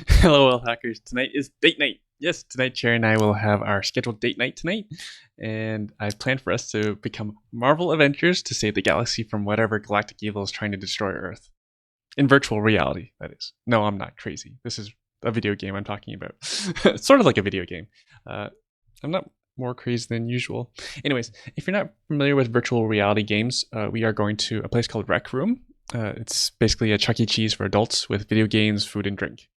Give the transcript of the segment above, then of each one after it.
Hello, well hackers. Tonight is date night. Yes, tonight Cherry and I will have our scheduled date night tonight, and I've planned for us to become Marvel Avengers to save the galaxy from whatever galactic evil is trying to destroy Earth. In virtual reality, that is. No, I'm not crazy. This is a video game I'm talking about. Sort of like a video game. Uh, I'm not more crazy than usual. Anyways, if you're not familiar with virtual reality games, we are going to a place called Rec Room. It's basically a Chuck E. Cheese for adults with video games, food, and drink.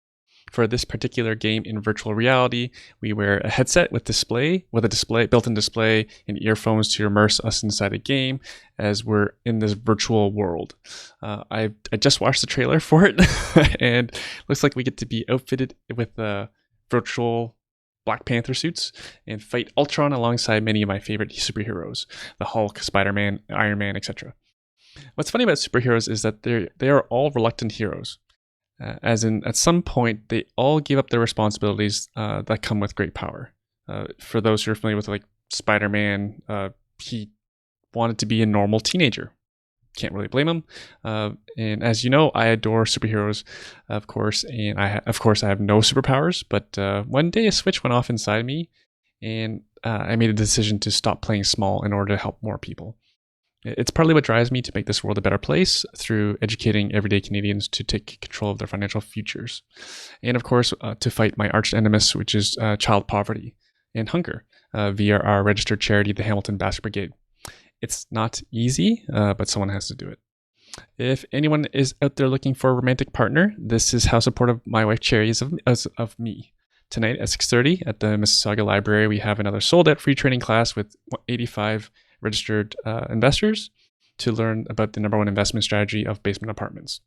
For this particular game in virtual reality, we wear a headset with a built-in display, and earphones to immerse us inside a game as we're in this virtual world. I just watched the trailer for it, and looks like we get to be outfitted with virtual Black Panther suits and fight Ultron alongside many of my favorite superheroes: the Hulk, Spider-Man, Iron Man, etc. What's funny about superheroes is that they are all reluctant heroes. As in, at some point, they all give up their responsibilities that come with great power. For those who are familiar with like Spider-Man, he wanted to be a normal teenager. Can't really blame him. And as you know, I adore superheroes, of course, and I have no superpowers. But one day a switch went off inside me, and I made a decision to stop playing small in order to help more people. It's partly what drives me to make this world a better place through educating everyday Canadians to take control of their financial futures. And of course, to fight my arch nemesis, which is child poverty and hunger, via our registered charity, the Hamilton Basket Brigade. It's not easy, but someone has to do it. If anyone is out there looking for a romantic partner, this is how supportive my wife Cherry is of me. Tonight at 6:30 at the Mississauga Library, we have another sold-out free training class with 85 registered investors to learn about the number one investment strategy of basement apartments.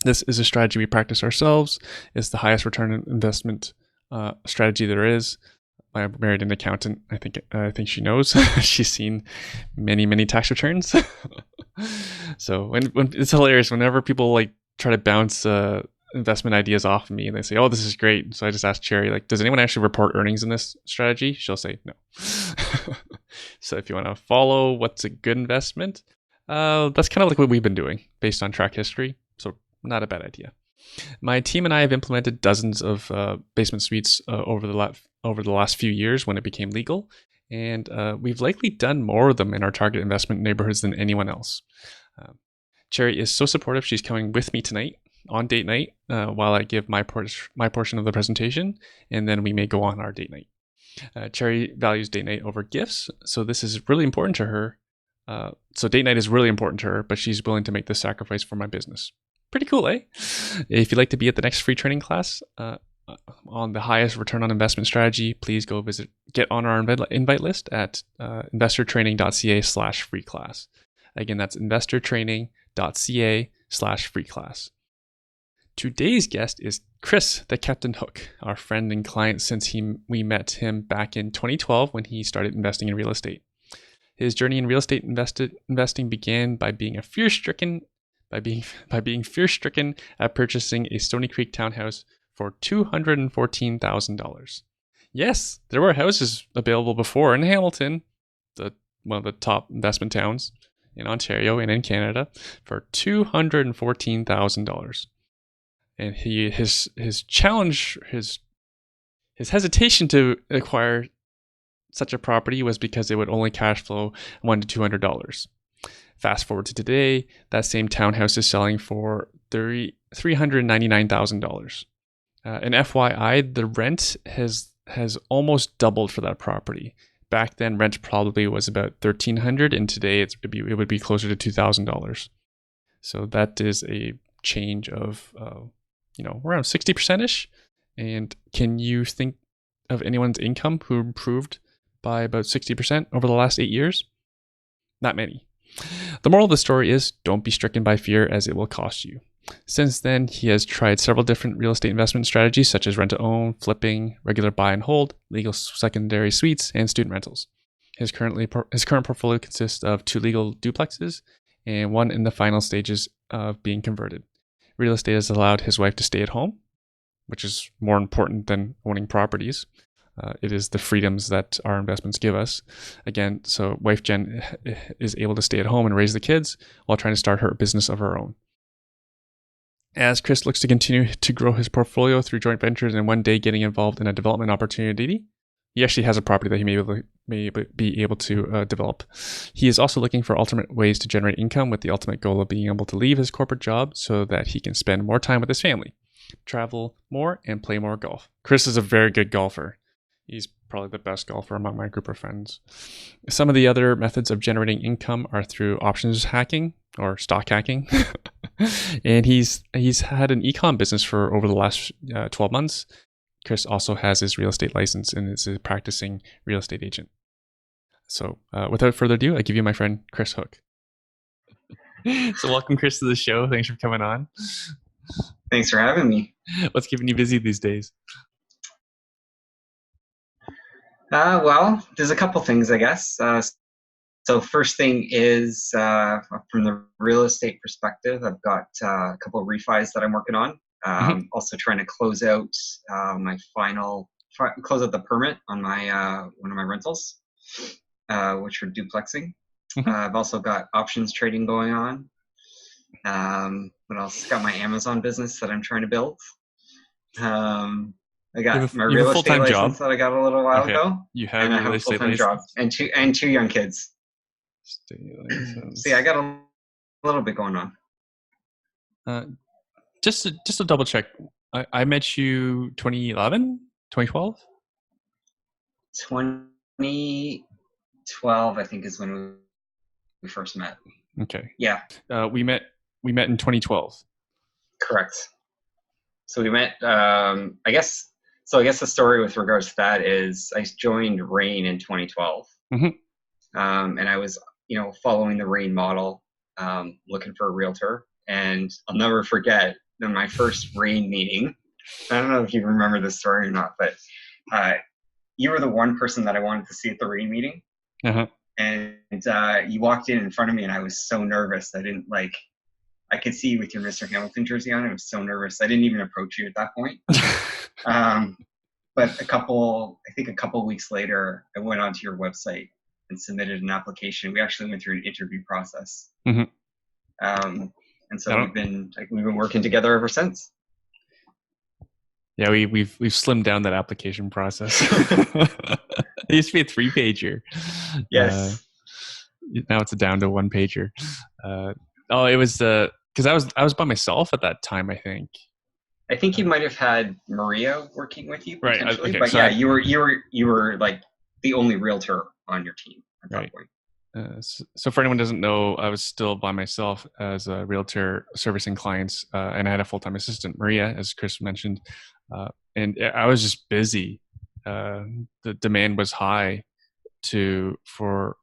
This is a strategy we practice ourselves. It's the highest return on investment strategy there is. I married an accountant. I think she knows. She's seen many tax returns. So when it's hilarious whenever people like try to bounce investment ideas off of me and they say, "Oh, this is great." So I just ask Cherry, like, "Does anyone actually report earnings in this strategy?" She'll say no. So if you want to follow what's a good investment, that's kind of like what we've been doing based on track history. So not a bad idea. My team and I have implemented dozens of basement suites over the last few years when it became legal, and we've likely done more of them in our target investment neighborhoods than anyone else. Cherry is so supportive. She's coming with me tonight on date night while I give my portion of the presentation, and then we may go on our date night. Cherry values date night over gifts, so this is really important to her. So date night is really important to her, but she's willing to make this sacrifice for my business. Pretty cool, eh? If you'd like to be at the next free training class on the highest return on investment strategy, please get on our invite list at investortraining.ca/free class. Again, that's investortraining.ca/free class. Today's guest is Chris, the Captain Hook, our friend and client since we met him back in 2012 when he started investing in real estate. His journey in real estate investing began by being fear-stricken at purchasing a Stony Creek townhouse for $214,000. Yes, there were houses available before in Hamilton, one of the top investment towns in Ontario and in Canada, for $214,000. And his hesitation to acquire such a property was because it would only cash flow $100 to $200. Fast forward to today, that same townhouse is selling for $399,000. And FYI, the rent has almost doubled for that property. Back then, rent probably was about $1,300, and today it would be closer to $2,000. So that is a change of around 60%ish. And can you think of anyone's income who improved by about 60% over the last 8 years? Not many. The moral of the story is don't be stricken by fear, as it will cost you. Since then, he has tried several different real estate investment strategies such as rent-to-own, flipping, regular buy and hold, legal secondary suites, and student rentals. His current portfolio consists of 2 legal duplexes and 1 in the final stages of being converted. Real estate has allowed his wife to stay at home, which is more important than owning properties. It is the freedoms that our investments give us. Again, so wife Jen is able to stay at home and raise the kids while trying to start her business of her own. As Chris looks to continue to grow his portfolio through joint ventures and one day getting involved in a development opportunity, he actually has a property that he may be able to develop. He is also looking for alternate ways to generate income with the ultimate goal of being able to leave his corporate job so that he can spend more time with his family, travel more, and play more golf. Chris is a very good golfer. He's probably the best golfer among my group of friends. Some of the other methods of generating income are through options hacking or stock hacking. And he's had an ecom business for over the last 12 months. Chris also has his real estate license and is a practicing real estate agent. So without further ado, I give you my friend Chris Hook. So welcome, Chris, to the show. Thanks for coming on. Thanks for having me. What's keeping you busy these days? Well, there's a couple things, I guess. So first thing is, from the real estate perspective, I've got a couple of refis that I'm working on. Also trying to close out close out the permit on my one of my rentals, which are duplexing. I've also got options trading going on. What else? Got my Amazon business that I'm trying to build. I got my real estate license that I got a little while ago. You have and I have a full-time job and two young kids. See, I got a little bit going on. Just to double check, I met you 2011, 2012? 2012, I think, is when we first met. Okay. Yeah. We met in 2012. Correct. So we met, I guess the story with regards to that is I joined RAIN in 2012. And I was, following the RAIN model, looking for a realtor. And I'll never forget my first RAIN meeting. I don't know if you remember this story or not, but you were the one person that I wanted to see at the RAIN meeting. And you walked in front of me, and I was so nervous. I could see you with your Mr. Hamilton jersey on. I was so nervous. I didn't even approach you at that point. But a couple weeks later, I went onto your website and submitted an application. We actually went through an interview process. And so we've been working together ever since. Yeah, we've slimmed down that application process. It used to be a 3-pager. Yes. Now it's down to 1-pager. It was because I was by myself at that time. I think you might have had Maria working with you potentially, right? Okay, but so you were like the only realtor on your team at that point. So for anyone who doesn't know, I was still by myself as a realtor servicing clients, and I had a full-time assistant, Maria, as Chris mentioned, and I was just busy. The demand was high for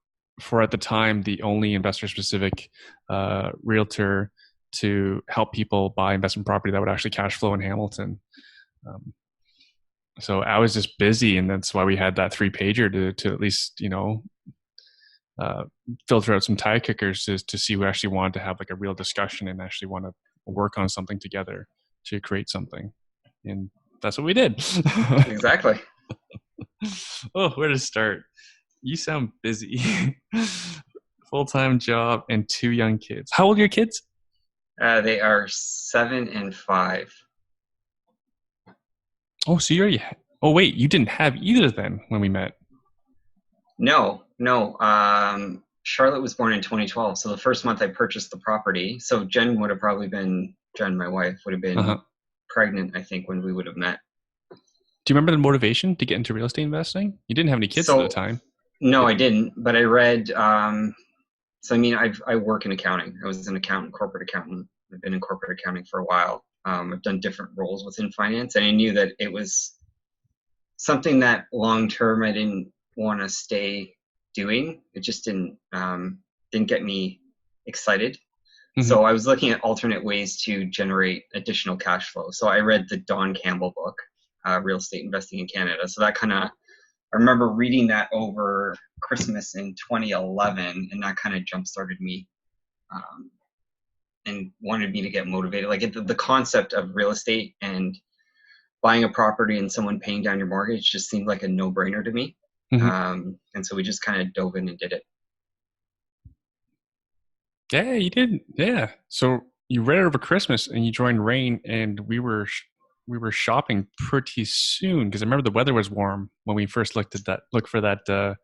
at the time the only investor-specific realtor to help people buy investment property that would actually cash flow in Hamilton. So I was just busy, and that's why we had that 3-pager to at least filter out some tire kickers to see who actually wanted to have like a real discussion and actually want to work on something together to create something. And that's what we did. Exactly. Oh, where to start? You sound busy. Full-time job and 2 young kids. How old are your kids? They are 7 and 5. Oh, so you already... Oh, wait, you didn't have either then when we met. No. Charlotte was born in 2012. So the first month I purchased the property. So Jen, my wife, would have been pregnant, I think, when we would have met. Do you remember the motivation to get into real estate investing? You didn't have any kids at the time. No, I didn't. But I read, I work in accounting. I was an corporate accountant. I've been in corporate accounting for a while. I've done different roles within finance. And I knew that it was something that long-term I didn't want to stay doing. It just didn't get me excited. So I was looking at alternate ways to generate additional cash flow. So I read the Don Campbell book, Real Estate Investing in Canada. So that I remember reading that over Christmas in 2011, and that kind of jump-started me and wanted me to get motivated. Like the concept of real estate and buying a property and someone paying down your mortgage just seemed like a no-brainer to me. And so we just kind of dove in and did it. Yeah, you did. Yeah. So you read it over Christmas, and you joined Rain, and we were shopping pretty soon because I remember the weather was warm when we first looked at that. Look for that when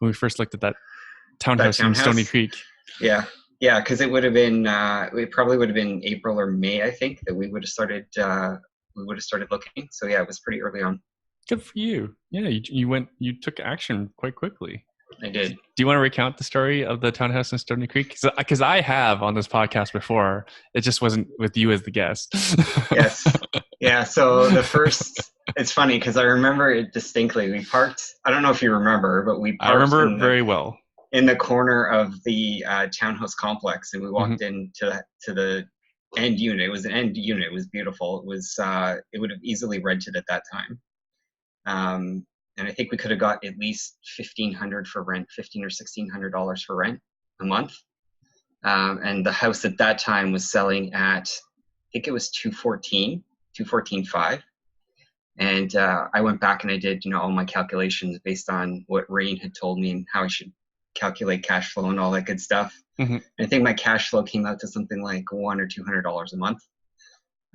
we first looked at that That townhouse in Stony townhouse. Creek. Yeah, yeah, because it would have been it probably would have been April or May, I think, that we would have started looking. So yeah, it was pretty early on. Good for you. Yeah, you took action quite quickly. I Do did. you want to recount the story of the townhouse in Stony Creek? Because I have on this podcast before. It just wasn't with you as the guest. Yes. Yeah. So the first, it's funny because I remember it distinctly. We parked. I don't know if you remember, but we I parked remember it very well. in the corner of the townhouse complex, and we Hmm. walked into the end unit. It was an end unit. It was beautiful. It would have easily rented at that time. And I think we could have got at least 1,500 for rent, 15 or $1,600 for rent a month. And the house at that time was selling at, I think it was 214, 214.5. And I went back and I did, all my calculations based on what Rain had told me and how I should calculate cash flow and all that good stuff. Hmm. And I think my cash flow came out to something like $100 or $200 a month.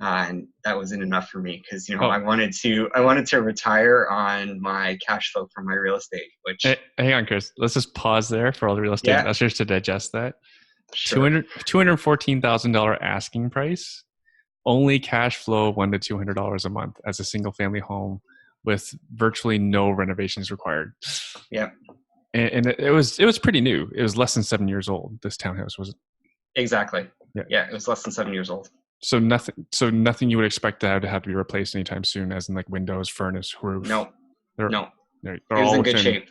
And that wasn't enough for me because Oh, I wanted to retire on my cash flow from my real estate, which hang on, Chris. Let's just pause there for all the real estate yeah, investors to digest that. sure. $214,000 asking price, only cash flow $100 to $200 a month as a single family home with virtually no renovations required. Yeah, And it was pretty new. It was less than 7 years old. This townhouse was. exactly. Yeah. Yeah, it was less than 7 years old. So nothing you would expect to have to be replaced anytime soon, as in like windows, furnace, roof. No, They're no, they're it was all in good within. shape.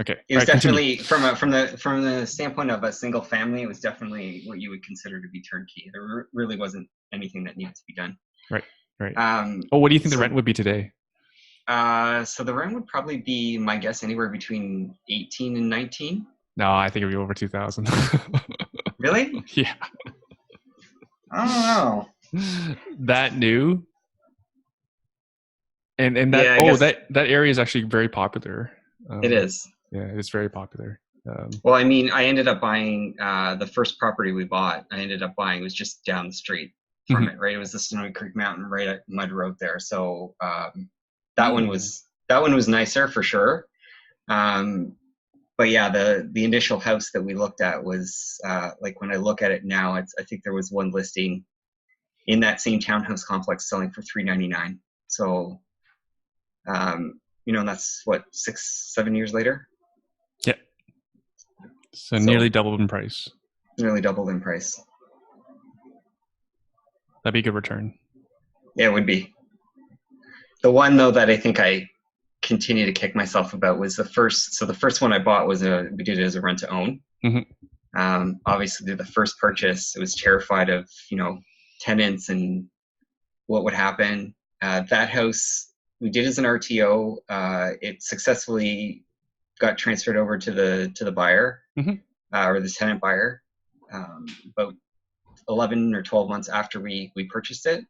Okay, It all was right, continue. definitely from the standpoint of a single family. It was definitely what you would consider to be turnkey. There really wasn't anything that needed to be done. Right, right. Um, Oh, what do you think the so rent would be today? so the rent would probably be, my guess, anywhere between 18 and 19. No, I think it'd be over 2,000. Really? Yeah, I don't know. that new and that Yeah, I guess that area is actually very popular. it is. Yeah, it's very popular. Well, I mean, I ended up buying the first property we bought. I ended up buying was just down the street from Mhm. it. Right, it was the Snowy Creek Mountain right at Mud Road there. So that one Oh, was that one was nicer for sure. Um, but yeah, the initial house that we looked at was like when I look at it now, I think there was one listing in that same townhouse complex selling for 399. So that's what 6 7 years later. yeah. So nearly So doubled in price. nearly doubled in price. That'd be a good return. Yeah, it would be. The one though that I think I continue to kick myself about was the first. So the first one I bought we did it as a rent to own. Hmm. Obviously, the first purchase, I was terrified of tenants and what would happen. That house we did as an RTO. It successfully got transferred over to the buyer Hmm. or the tenant buyer about 11 or 12 months after we purchased it.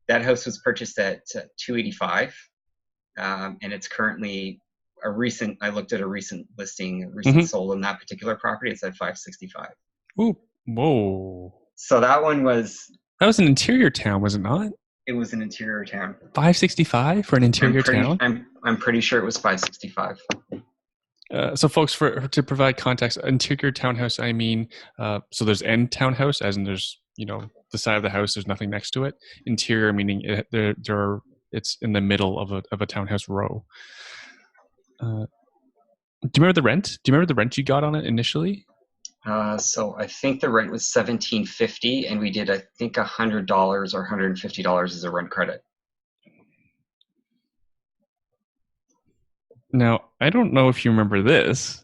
That house was purchased at 285, and it's currently I looked at a recent listing, a recent Hmm. sold on that particular property. It's at 565. Ooh, whoa. So that one That was an interior town, was it not? it was an interior town. 565 for an interior town. I'm pretty sure it was 565. So, folks, to provide context, interior townhouse, I mean, so there's end townhouse, as in there's the side of the house, there's nothing next to it. Interior meaning it's in the middle of a townhouse row. Do you remember the rent? Do you remember the rent you got on it initially? So I think the rent was 1750, and we did I think $100 or $150 as a rent credit. Now, I don't know if you remember this,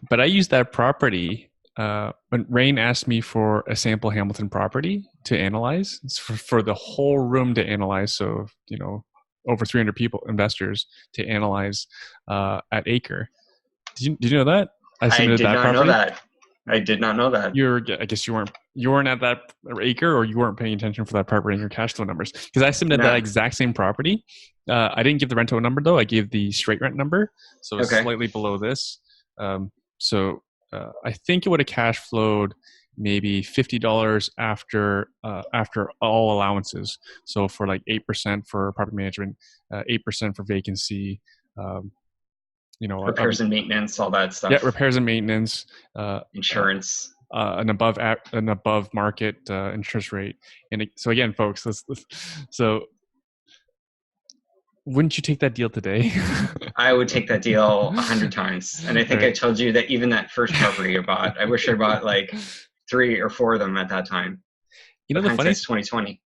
but I used that property when Rain asked me for a sample Hamilton property to analyze. It's for the whole room to analyze. So, over 300 investors to analyze at Acre. Did you know that? I I submitted did that not know property. that. I did not know that. I guess you weren't at that Acre, or you weren't paying attention for that property in your cash flow numbers, because I submitted that No. exact same property. I didn't give the rental number though. I gave the straight rent number, so it's Okay. slightly below this. So I think it would have cash flowed maybe $50 after all allowances. So for like 8% for property management, 8% for vacancy, um, Repairs and maintenance, all that yeah, stuff. repairs and maintenance, uh, uh, Insurance. an above market interest rate. So again, folks, so wouldn't you take that deal today? I would take that deal 100 times. And I think I Right. told you that even that first property I bought, I wish I bought like 3 or 4 of them at that time. But The funny hindsight's 2020.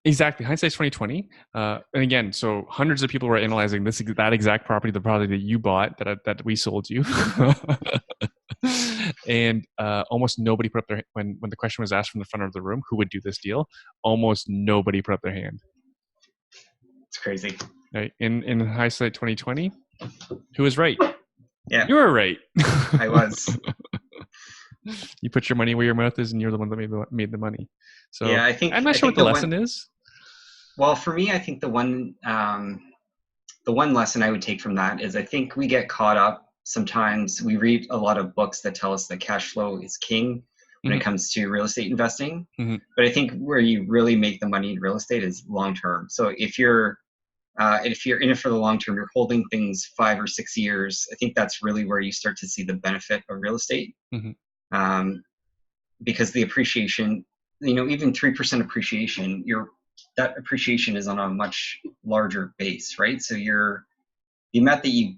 Exactly. Hindsight's 2020. And again, so hundreds of people were analyzing that exact property, the property that you bought, that we sold you. And almost nobody put up their when the question was asked from the front of the room, who would do this deal? Almost nobody put up their hand. It's crazy. Right. In hindsight 2020, who was right? Yeah. You were right. I was. You put your money where your mouth is, and you're the one that made the money. So yeah, I'm not sure what the lesson is. Well, for me, I think the one lesson I would take from that is I think we get caught up. Sometimes we read a lot of books that tell us that cash flow is king when it comes to real estate investing. But I think where you really make the money in real estate is long term. So if you're in it for the long term, you're holding things 5 or 6 years. I think that's really where you start to see the benefit of real estate, because the appreciation, even 3% appreciation, that appreciation is on a much larger base, right? So the amount that you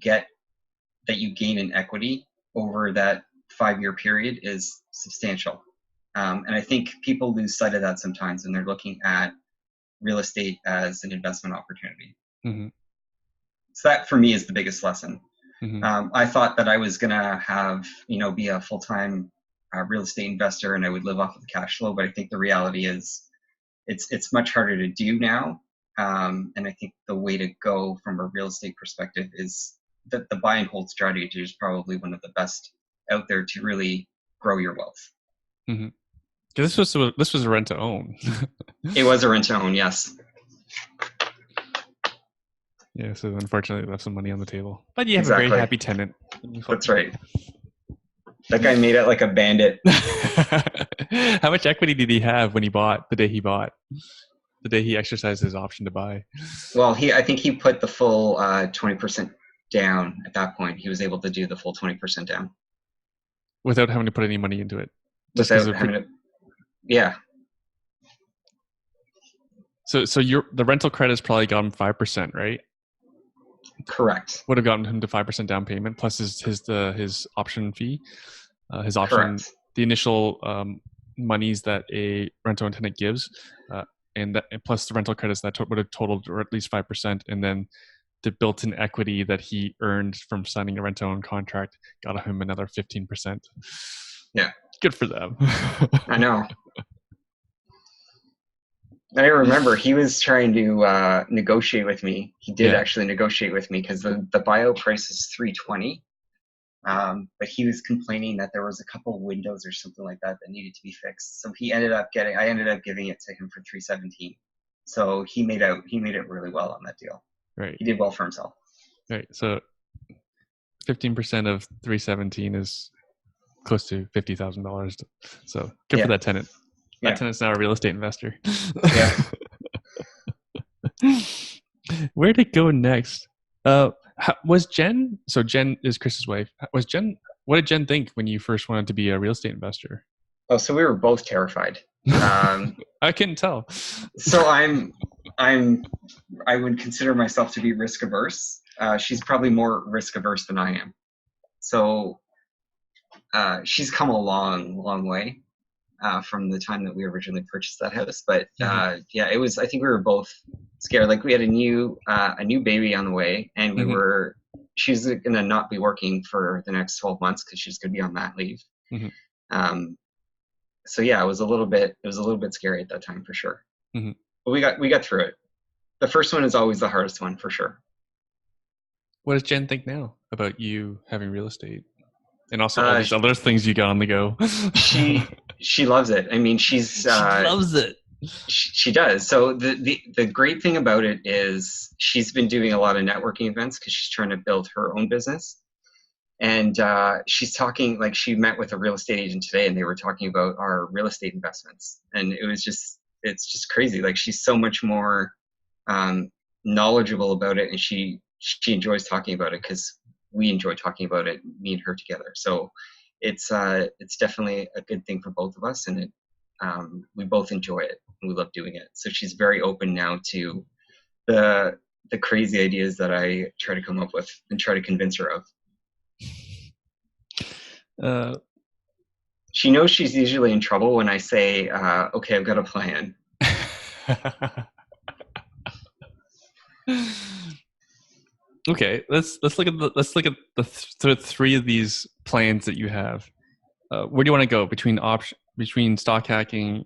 gain in equity over that 5-year period is substantial. And I think people lose sight of that sometimes when they're looking at real estate as an investment opportunity. So that for me is the biggest lesson. I thought that I was going to have, be a full-time real estate investor and I would live off of the cash flow. But I think the reality is it's much harder to do now. And I think the way to go from a real estate perspective is that the buy and hold strategy is probably one of the best out there to really grow your wealth. This was a rent to own. It was a rent to own, yes. Yeah, so unfortunately left some money on the table. But you have a very happy tenant. That's right. That guy made it like a bandit. How much equity did he have when he bought, the day he bought? The day he exercised his option to buy? Well, I think he put the full 20% down at that point. He was able to do the full 20% down. Without having to put any money into it? Yeah. So the rental credit's probably got him 5%, right? Correct. Would have gotten him to 5% down payment plus his option fee, his option, correct. The initial monies that a rental tenant gives, and plus the rental credits that would have totaled or at least 5%, and then the built-in equity that he earned from signing a rent-to-own contract got him another 15%. Yeah, good for them. I know. I remember he was trying to negotiate with me. He did actually negotiate with me because the buyout price is $320, but he was complaining that there was a couple windows or something like that needed to be fixed. So I ended up giving it to him for $317. So he made it really well on that deal. Right. He did well for himself. Right. So 15% of $317 is close to $50,000. So good for that tenant. That tenant's now a real estate investor. Yeah. Where'd it go next? Was Jen? So Jen is Chris's wife. What did Jen think when you first wanted to be a real estate investor? Oh, so we were both terrified. I couldn't tell. So I would consider myself to be risk averse. She's probably more risk averse than I am. So she's come a long way from the time that we originally purchased that house. But it was. I think we were both scared. Like we had a new baby on the way, and she's gonna not be working for the next 12 months because she's gonna be on mat leave. So yeah, it was a little bit scary at that time for sure. But we got through it. The first one is always the hardest one for sure. What does Jen think now about you having real estate and also all these other things you got on the go? She loves it. I mean, she loves it. She does. So the great thing about it is she's been doing a lot of networking events because she's trying to build her own business. And she's talking, like, she met with a real estate agent today, and they were talking about our real estate investments, and it's just crazy. Like, she's so much more um, knowledgeable about it, and she enjoys talking about it because we enjoy talking about it, me and her together. So it's definitely a good thing for both of us, and we both enjoy it and we love doing it. So she's very open now to the the crazy ideas that I try to come up with and try to convince her of. Uh, She knows she's usually in trouble when I say, "Okay, I've got a plan." Okay, let's look at the three of these plans that you have. Where do you want to go between stock hacking,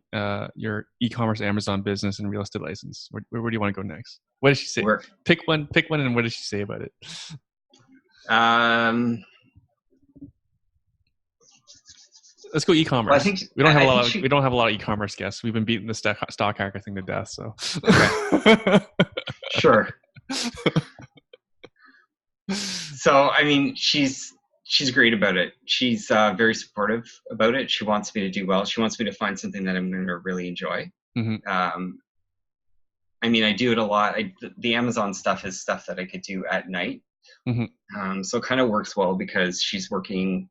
your e-commerce Amazon business, and real estate license? Where do you want to go next? What did she say? We're, Pick one, and what did she say about it? um, Let's go well, e-commerce. I think she. We don't have a lot of e-commerce guests. We've been beating the stock hacker thing to death. So Okay, sure. So I mean, she's great about it. She's very supportive about it. She wants me to do well. She wants me to find something that I'm going to really enjoy. hmm I mean, I do it a lot. The Amazon stuff is stuff that I could do at night. hmm So it kind of works well because she's working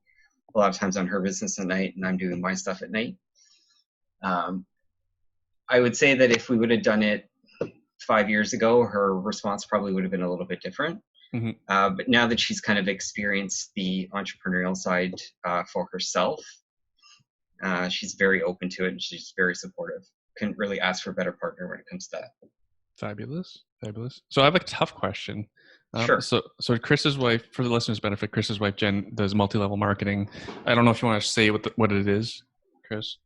a lot of times on her business at night, and I'm doing my stuff at night. Um, I would say that if we would have done it 5 years ago, her response probably would have been a little bit different. hmm But now that she's kind of experienced the entrepreneurial side for herself, she's very open to it, and she's very supportive. Couldn't really ask for a better partner when it comes to that. Fabulous, fabulous. So I have a tough question. Sure. So Chris's wife, for the listeners' benefit, Chris's wife Jen does multi-level marketing. I don't know if you want to say what it is, Chris.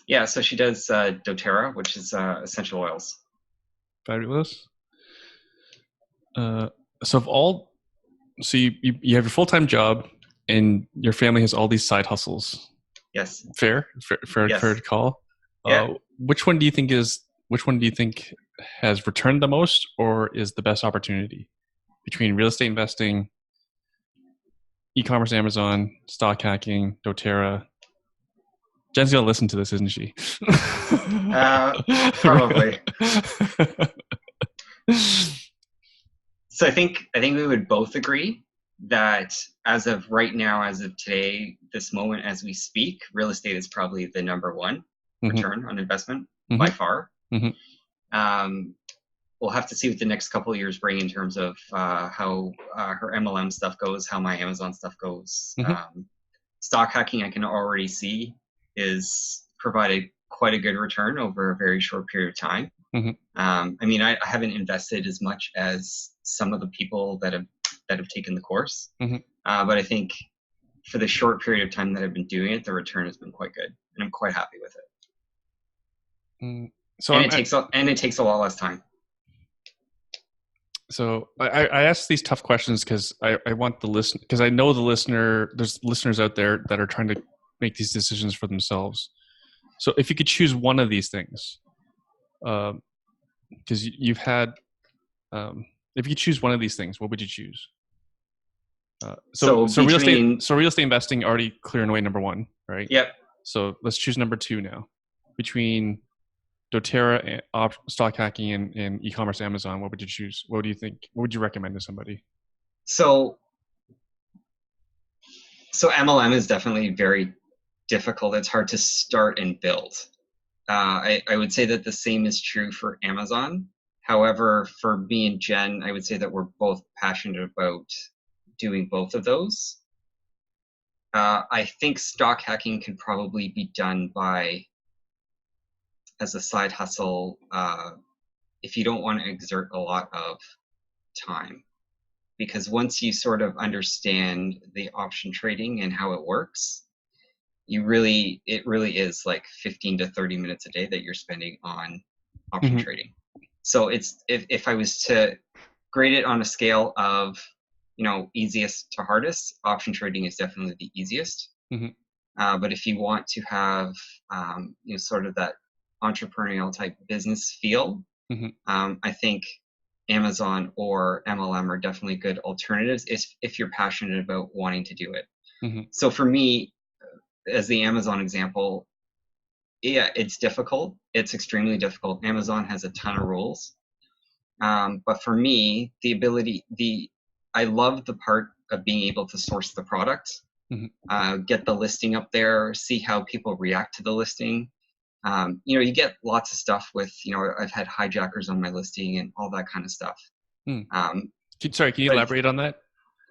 Yeah, so she does doTERRA, which is essential oils. Fabulous. So of all, so you have your full-time job, and your family has all these side hustles. Yes. Fair Yes. to call. Yeah. Which one do you think has returned the most, or is the best opportunity between real estate investing, e-commerce, Amazon, stock hacking, doTERRA? Jen's gonna listen to this, isn't she? Probably. So I think we would both agree that as of right now, as of today, this moment as we speak, real estate is probably the number one return on investment by far. Mm-hmm. We'll have to see what the next couple of years bring in terms of how her MLM stuff goes, how my Amazon stuff goes. Mm-hmm. Stock hacking, I can already see, is provided quite a good return over a very short period of time. Mm-hmm. I mean, I haven't invested as much as some of the people that have taken the course, Mm-hmm. but I think for the short period of time that I've been doing it, the return has been quite good, and I'm quite happy with it. Mm. It takes a lot less time. So I ask these tough questions because I want the listen, because I know there's listeners out there that are trying to make these decisions for themselves. So if you could choose one of these things, because you've had, if you could choose one of these things, what would you choose? So real estate investing already clearing away number one, right? Yep. So let's choose number two now. Between doTERRA, stock hacking, and e-commerce Amazon, what would you choose? What do you think? What would you recommend to somebody? So MLM is definitely very difficult. It's hard to start and build. I would say that the same is true for Amazon. However, for me and Jen, I would say that we're both passionate about doing both of those. I think stock hacking can probably be done as a side hustle if you don't want to exert a lot of time. Because once you sort of understand the option trading and how it works, it really is like 15 to 30 minutes a day that you're spending on option trading. So it's if I was to grade it on a scale of easiest to hardest, option trading is definitely the easiest. But if you want to have sort of that entrepreneurial type business feel, I think Amazon or MLM are definitely good alternatives if you're passionate about wanting to do it. Hmm. So for me, as the Amazon example, yeah, it's difficult. It's extremely difficult. Amazon has a ton of rules. But for me, I love the part of being able to source the product, Hmm. get the listing up there, see how people react to the listing. You get lots of stuff with, I've had hijackers on my listing and all that kind of stuff. Mm. Um, Sorry, can you but elaborate on that?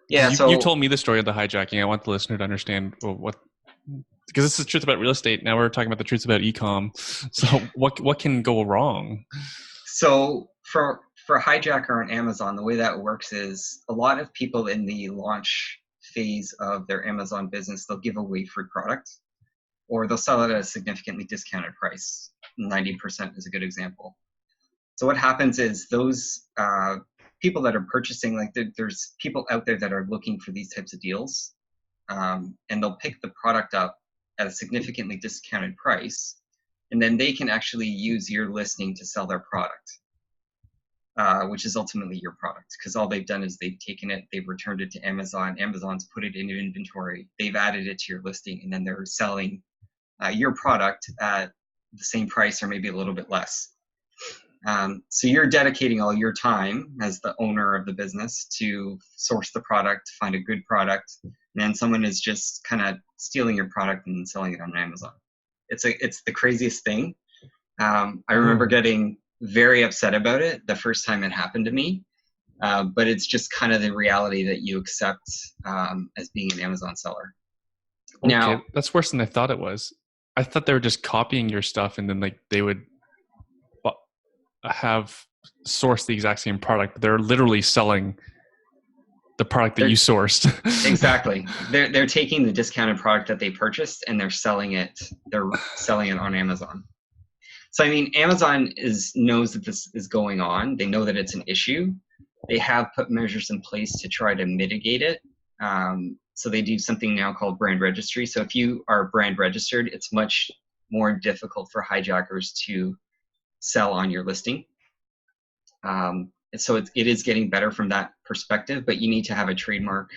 yeah, Because you so told me the story of the hijacking. I want the listener to understand what, because this is the truth about real estate. Now we're talking about the truths about ecom. So what can go wrong? so for hijacker on Amazon, the way that works is a lot of people in the launch phase of their Amazon business, they'll give away free products or they'll sell it at a significantly discounted price. 90% is a good example. So what happens is those people that are purchasing, like there's people out there that are looking for these types of deals, and they'll pick the product up at a significantly discounted price, and then they can actually use your listing to sell their product, which is ultimately your product, because all they've done is they've taken it, they've returned it to Amazon, Amazon's put it into inventory, they've added it to your listing, and then they're selling your product at the same price or maybe a little bit less. So you're dedicating all your time as the owner of the business to source the product, find a good product, and then someone is just kind of stealing your product and selling it on Amazon. It's the craziest thing. I remember Oh, getting very upset about it the first time it happened to me, but it's just kind of the reality that you accept as being an Amazon seller. okay. Now, That's worse than I thought it was. I thought they were just copying your stuff and then like they would have sourced the exact same product, but they're literally selling the product that you they're sourced. exactly. They're taking the discounted product that they purchased and they're selling it. They're selling it on Amazon. So I mean, Amazon knows that this is going on. They know that it's an issue. They have put measures in place to try to mitigate it. So they do something now called brand registry. So if you are brand registered, it's much more difficult for hijackers to sell on your listing. So it is getting better from that perspective, but you need to have a trademark.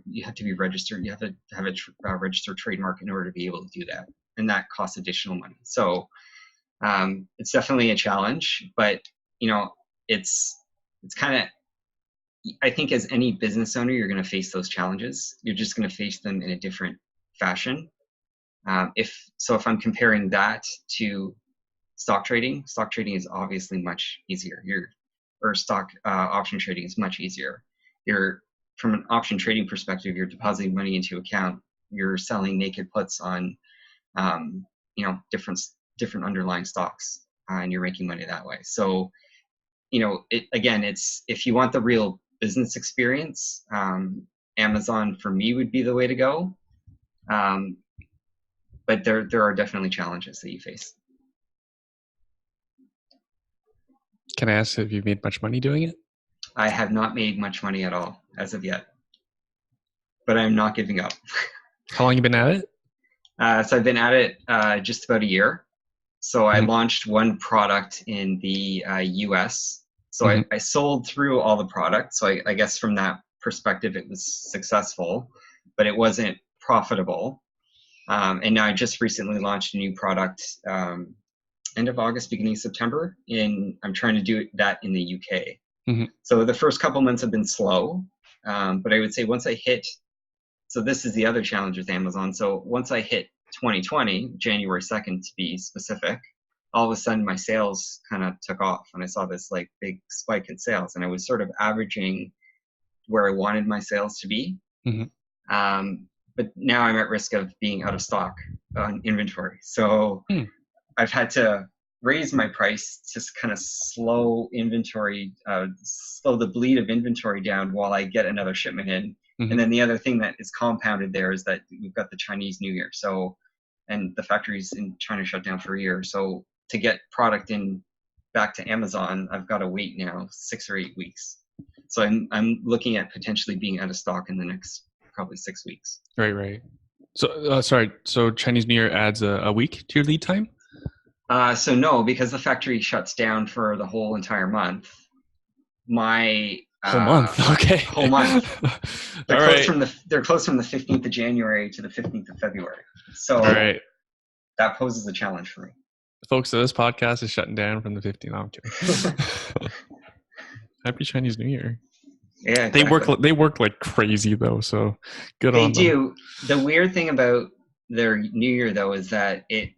You have to be registered. You have to have a registered trademark in order to be able to do that, and that costs additional money. So it's definitely a challenge, but you know, it's kind of. I think as any business owner, you're going to face those challenges. You're just going to face them in a different fashion. If I'm comparing that to stock trading is obviously much easier. Or stock option trading is much easier. You're From an option trading perspective, you're depositing money into account. You're selling naked puts on, different underlying stocks, and you're making money that way. So, it's if you want the real business experience, Amazon for me would be the way to go. Um, but there are definitely challenges that you face. Can I ask if you've made much money doing it? I have not made much money at all as of yet, but I'm not giving up. How long you been at it? So I've been at it just about a year. So I Mm-hmm. launched one product in the US. So Mm-hmm. I sold through all the products. So I guess from that perspective, it was successful, but it wasn't profitable. And now I just recently launched a new product, end of August, beginning of September. I'm trying to do that in the UK. Mm-hmm. So the first couple months have been slow, but I would say once I hit, so this is the other challenge with Amazon. So once I hit 2020, January 2nd to be specific, all of a sudden my sales kind of took off and I saw this like big spike in sales and I was sort of averaging where I wanted my sales to be. Mm-hmm. But now I'm at risk of being out of stock on inventory. So Mm-hmm. I've had to raise my price to kind of slow slow the bleed of inventory down while I get another shipment in. Mm-hmm. And then the other thing that is compounded there is that we've got the Chinese New Year. So, and the factories in China shut down for a year. So to get product in back to Amazon, I've got to wait now 6 or 8 weeks. So I'm looking at potentially being out of stock in the next probably 6 weeks. Right, right. So, sorry. So Chinese New Year adds a week to your lead time? So no, because the factory shuts down for the whole entire month. my Whole month. Okay. whole month. All right. They're closed from the 15th of January to the 15th of February. All So right. that poses a challenge for me. Folks, so this podcast is shutting down from the 15th. No, I'm kidding. Happy Chinese New Year. Yeah, They exactly. work like crazy though, so good They on them. do. The weird thing about their New Year, though, is that it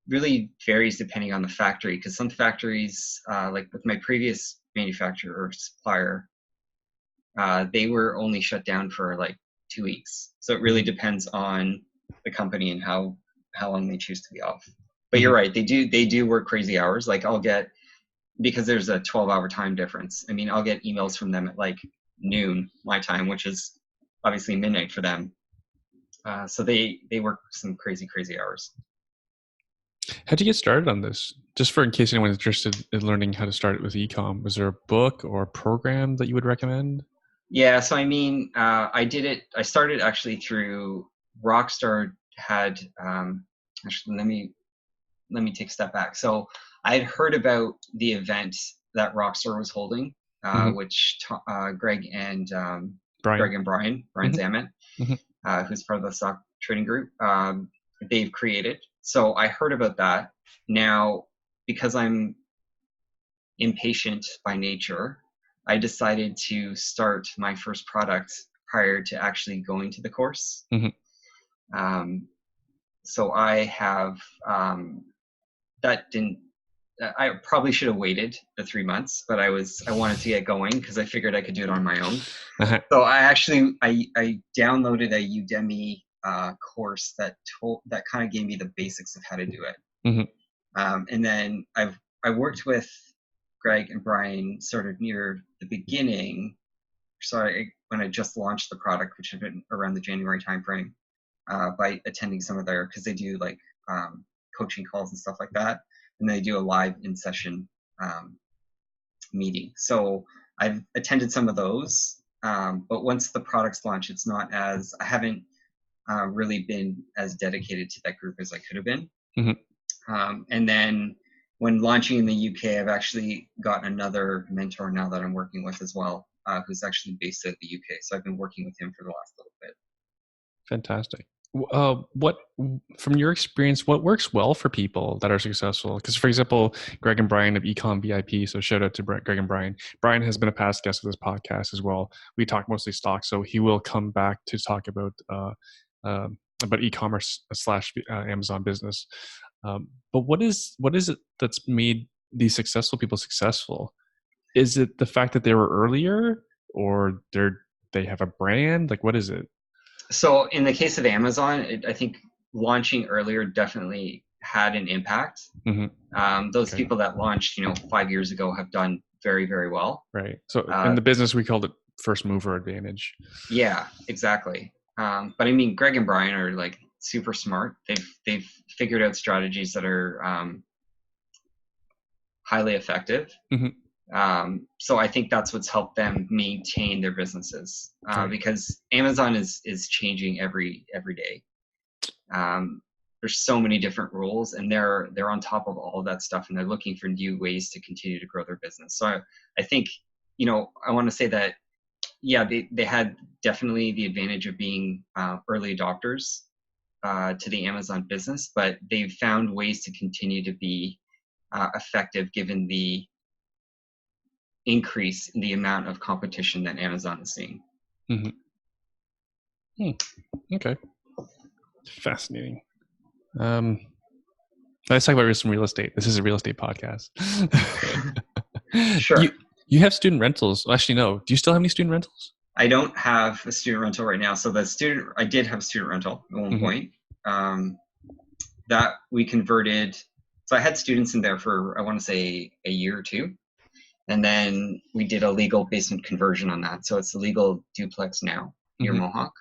really varies depending on the factory. Because some factories, like with my previous manufacturer or supplier, they were only shut down for like 2 weeks. So it really depends on the company and how long they choose to be off. But you're right, they do work crazy hours. Like I'll get, because there's a 12-hour time difference. I mean, I'll get emails from them at like noon my time, which is obviously midnight for them. So they work some crazy hours. How'd you get started on this? Just for in case anyone's interested in learning how to start with ecom, was there a book or a program that you would recommend? Yeah, so I mean, I did it. I started actually through Rockstar. Had actually, let me take a step back. So I had heard about the event that Rockstar was holding, Mm-hmm. which Greg and Brian. Brian Mm-hmm. Zamet, Mm-hmm. who's part of the stock trading group, they've created. So I heard about that. Now, because I'm impatient by nature, I decided to start my first product prior to actually going to the course. Mm-hmm. So I have that didn't. I probably should have waited the 3 months, but I wanted to get going because I figured I could do it on my own. Uh-huh. So I downloaded a Udemy course that kind of gave me the basics of how to do it. Mm-hmm. And then I worked with Greg and Brian sort of near the beginning. So when I just launched the product, which had been around the January timeframe, by attending some of their, because they do like coaching calls and stuff like that, and they do a live in session meeting. So I've attended some of those, but once the product's launched, it's not as, I haven't really been as dedicated to that group as I could have been. Mm-hmm. And then when launching in the UK, I've actually got another mentor now that I'm working with as well, who's actually based out of the UK. So I've been working with him for the last little bit. Fantastic. What, from your experience, what works well for people that are successful? Because, for example, Greg and Brian of Ecom VIP, so shout out to Greg and Brian. Brian has been a past guest of this podcast as well. We talk mostly stocks, so he will come back to talk about e-commerce slash Amazon business. But what is it that's made these successful people successful? Is it the fact that they were earlier, or they have a brand? Like, what is it? So in the case of Amazon, I think launching earlier definitely had an impact. Mm-hmm. Those people that launched, 5 years ago have done very well. Right. So in the business, we called it first mover advantage. Yeah, exactly. But I mean, Greg and Brian are like super smart. They've figured out strategies that are highly effective. Mm-hmm. So I think that's what's helped them maintain their businesses, because Amazon is changing every day. There's so many different rules, and they're on top of all of that stuff, and they're looking for new ways to continue to grow their business. So I think, I want to say that, yeah, they had definitely the advantage of being early adopters to the Amazon business, but they've found ways to continue to be effective given the increase in the amount of competition that Amazon is seeing. Mm-hmm. Okay. Fascinating. Let's talk about some real estate. This is a real estate podcast. Sure. You have student rentals. Well, actually, no. Do you still have any student rentals? I don't have a student rental right now. So I did have a student rental at one point. That we converted. So I had students in there for, I want to say, a year or two. And then we did a legal basement conversion on that. So it's a legal duplex now near Mohawk.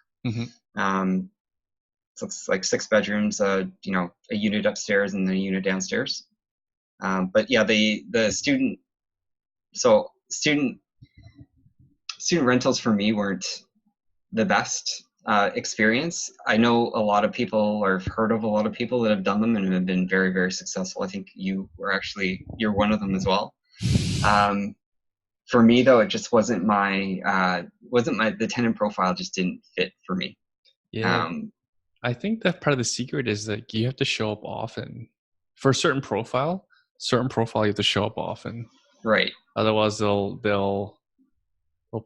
So it's like 6 bedrooms, a unit upstairs and then a unit downstairs. But yeah, the student rentals for me weren't the best experience. I know a lot of people, or have heard of a lot of people that have done them and have been very successful. I think you're one of them as well. For me though, it just wasn't my the tenant profile just didn't fit for me. Yeah, Um, I think that part of the secret is that you have to show up often for a certain profile you have to show up often. right. Otherwise they'll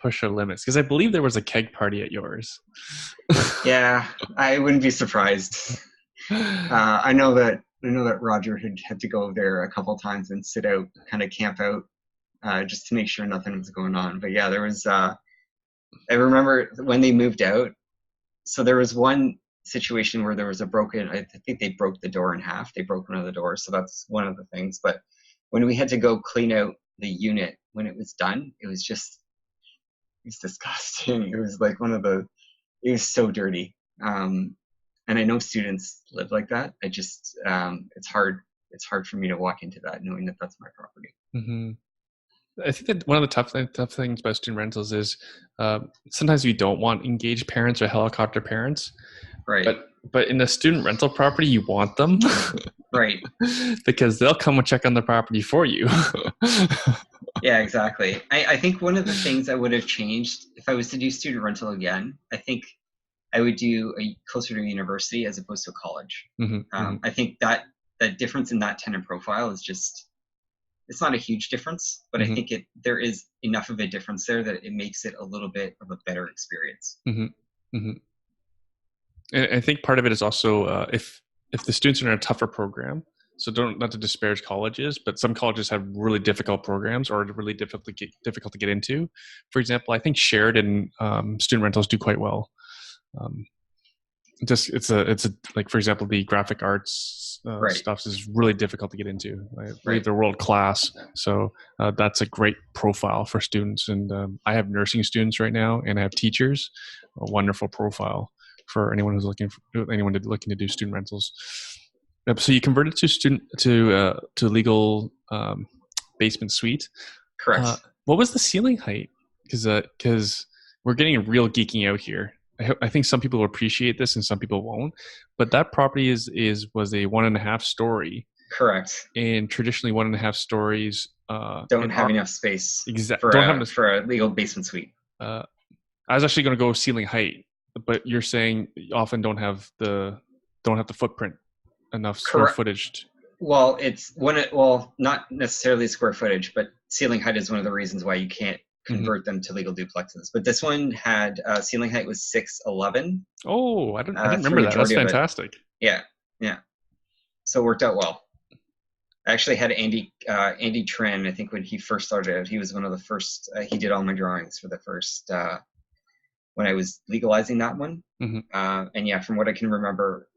push their limits. Because I believe there was a keg party at yours. Yeah, I wouldn't be surprised. I know that Roger had to go there a couple times and sit out, kind of camp out, just to make sure nothing was going on. But yeah, there was. I remember when they moved out. So there was one situation where there was a broken. I think they broke the door in half. They broke one of the doors, so that's one of the things. But when we had to go clean out the unit when it was done, it was disgusting. It was like it was so dirty. And I know students live like that. It's hard for me to walk into that knowing that that's my property. Hmm. I think that one of the tough things about student rentals is sometimes you don't want engaged parents or helicopter parents, Right, but in a student rental property you want them right. because they'll come and check on the property for you. Yeah, exactly. I think one of the things I would have changed if I was to do student rental again, I think I would do a closer to a university as opposed to a college. Hmm. Hmm. I think that difference in that tenant profile is just it's not a huge difference, but I Hmm. think there is enough of a difference there that it makes it a little bit of a better experience. Hmm. Hmm. And I think part of it is also if the students are in a tougher program. So don't not to disparage colleges, but some colleges have really difficult programs or really difficult to get into. For example, I think shared and student rentals do quite well. Um, just it's a like for example the graphic arts Right, stuff is really difficult to get into. I believe right. they're world class, so that's a great profile for students. And I have nursing students right now, and I have teachers. A wonderful profile for anyone looking to do student rentals. So you converted to student to legal basement suite. Uh, Correct. what was the ceiling height? Because we're getting real geeking out here. I think some people will appreciate this and some people won't. But that property was a 1.5 story, Correct. and traditionally 1.5 stories Don't in have our enough space exact for don't have a this. for a legal basement suite. Uh, I was actually going to go ceiling height, but you're saying you often don't have the footprint enough square Correct. footage. Well, not necessarily square footage, but ceiling height is one of the reasons why you can't Hmm. convert them to legal duplexes. But this one had ceiling height was 6'11", Oh, I didn't for remember that. That's majority of it. fantastic. Yeah, yeah. So it worked out well. I actually had Andy Tran. I think when he first started out, he was one of the first. He did all my drawings for the first when I was legalizing that one. Hmm. And yeah, from what I can remember,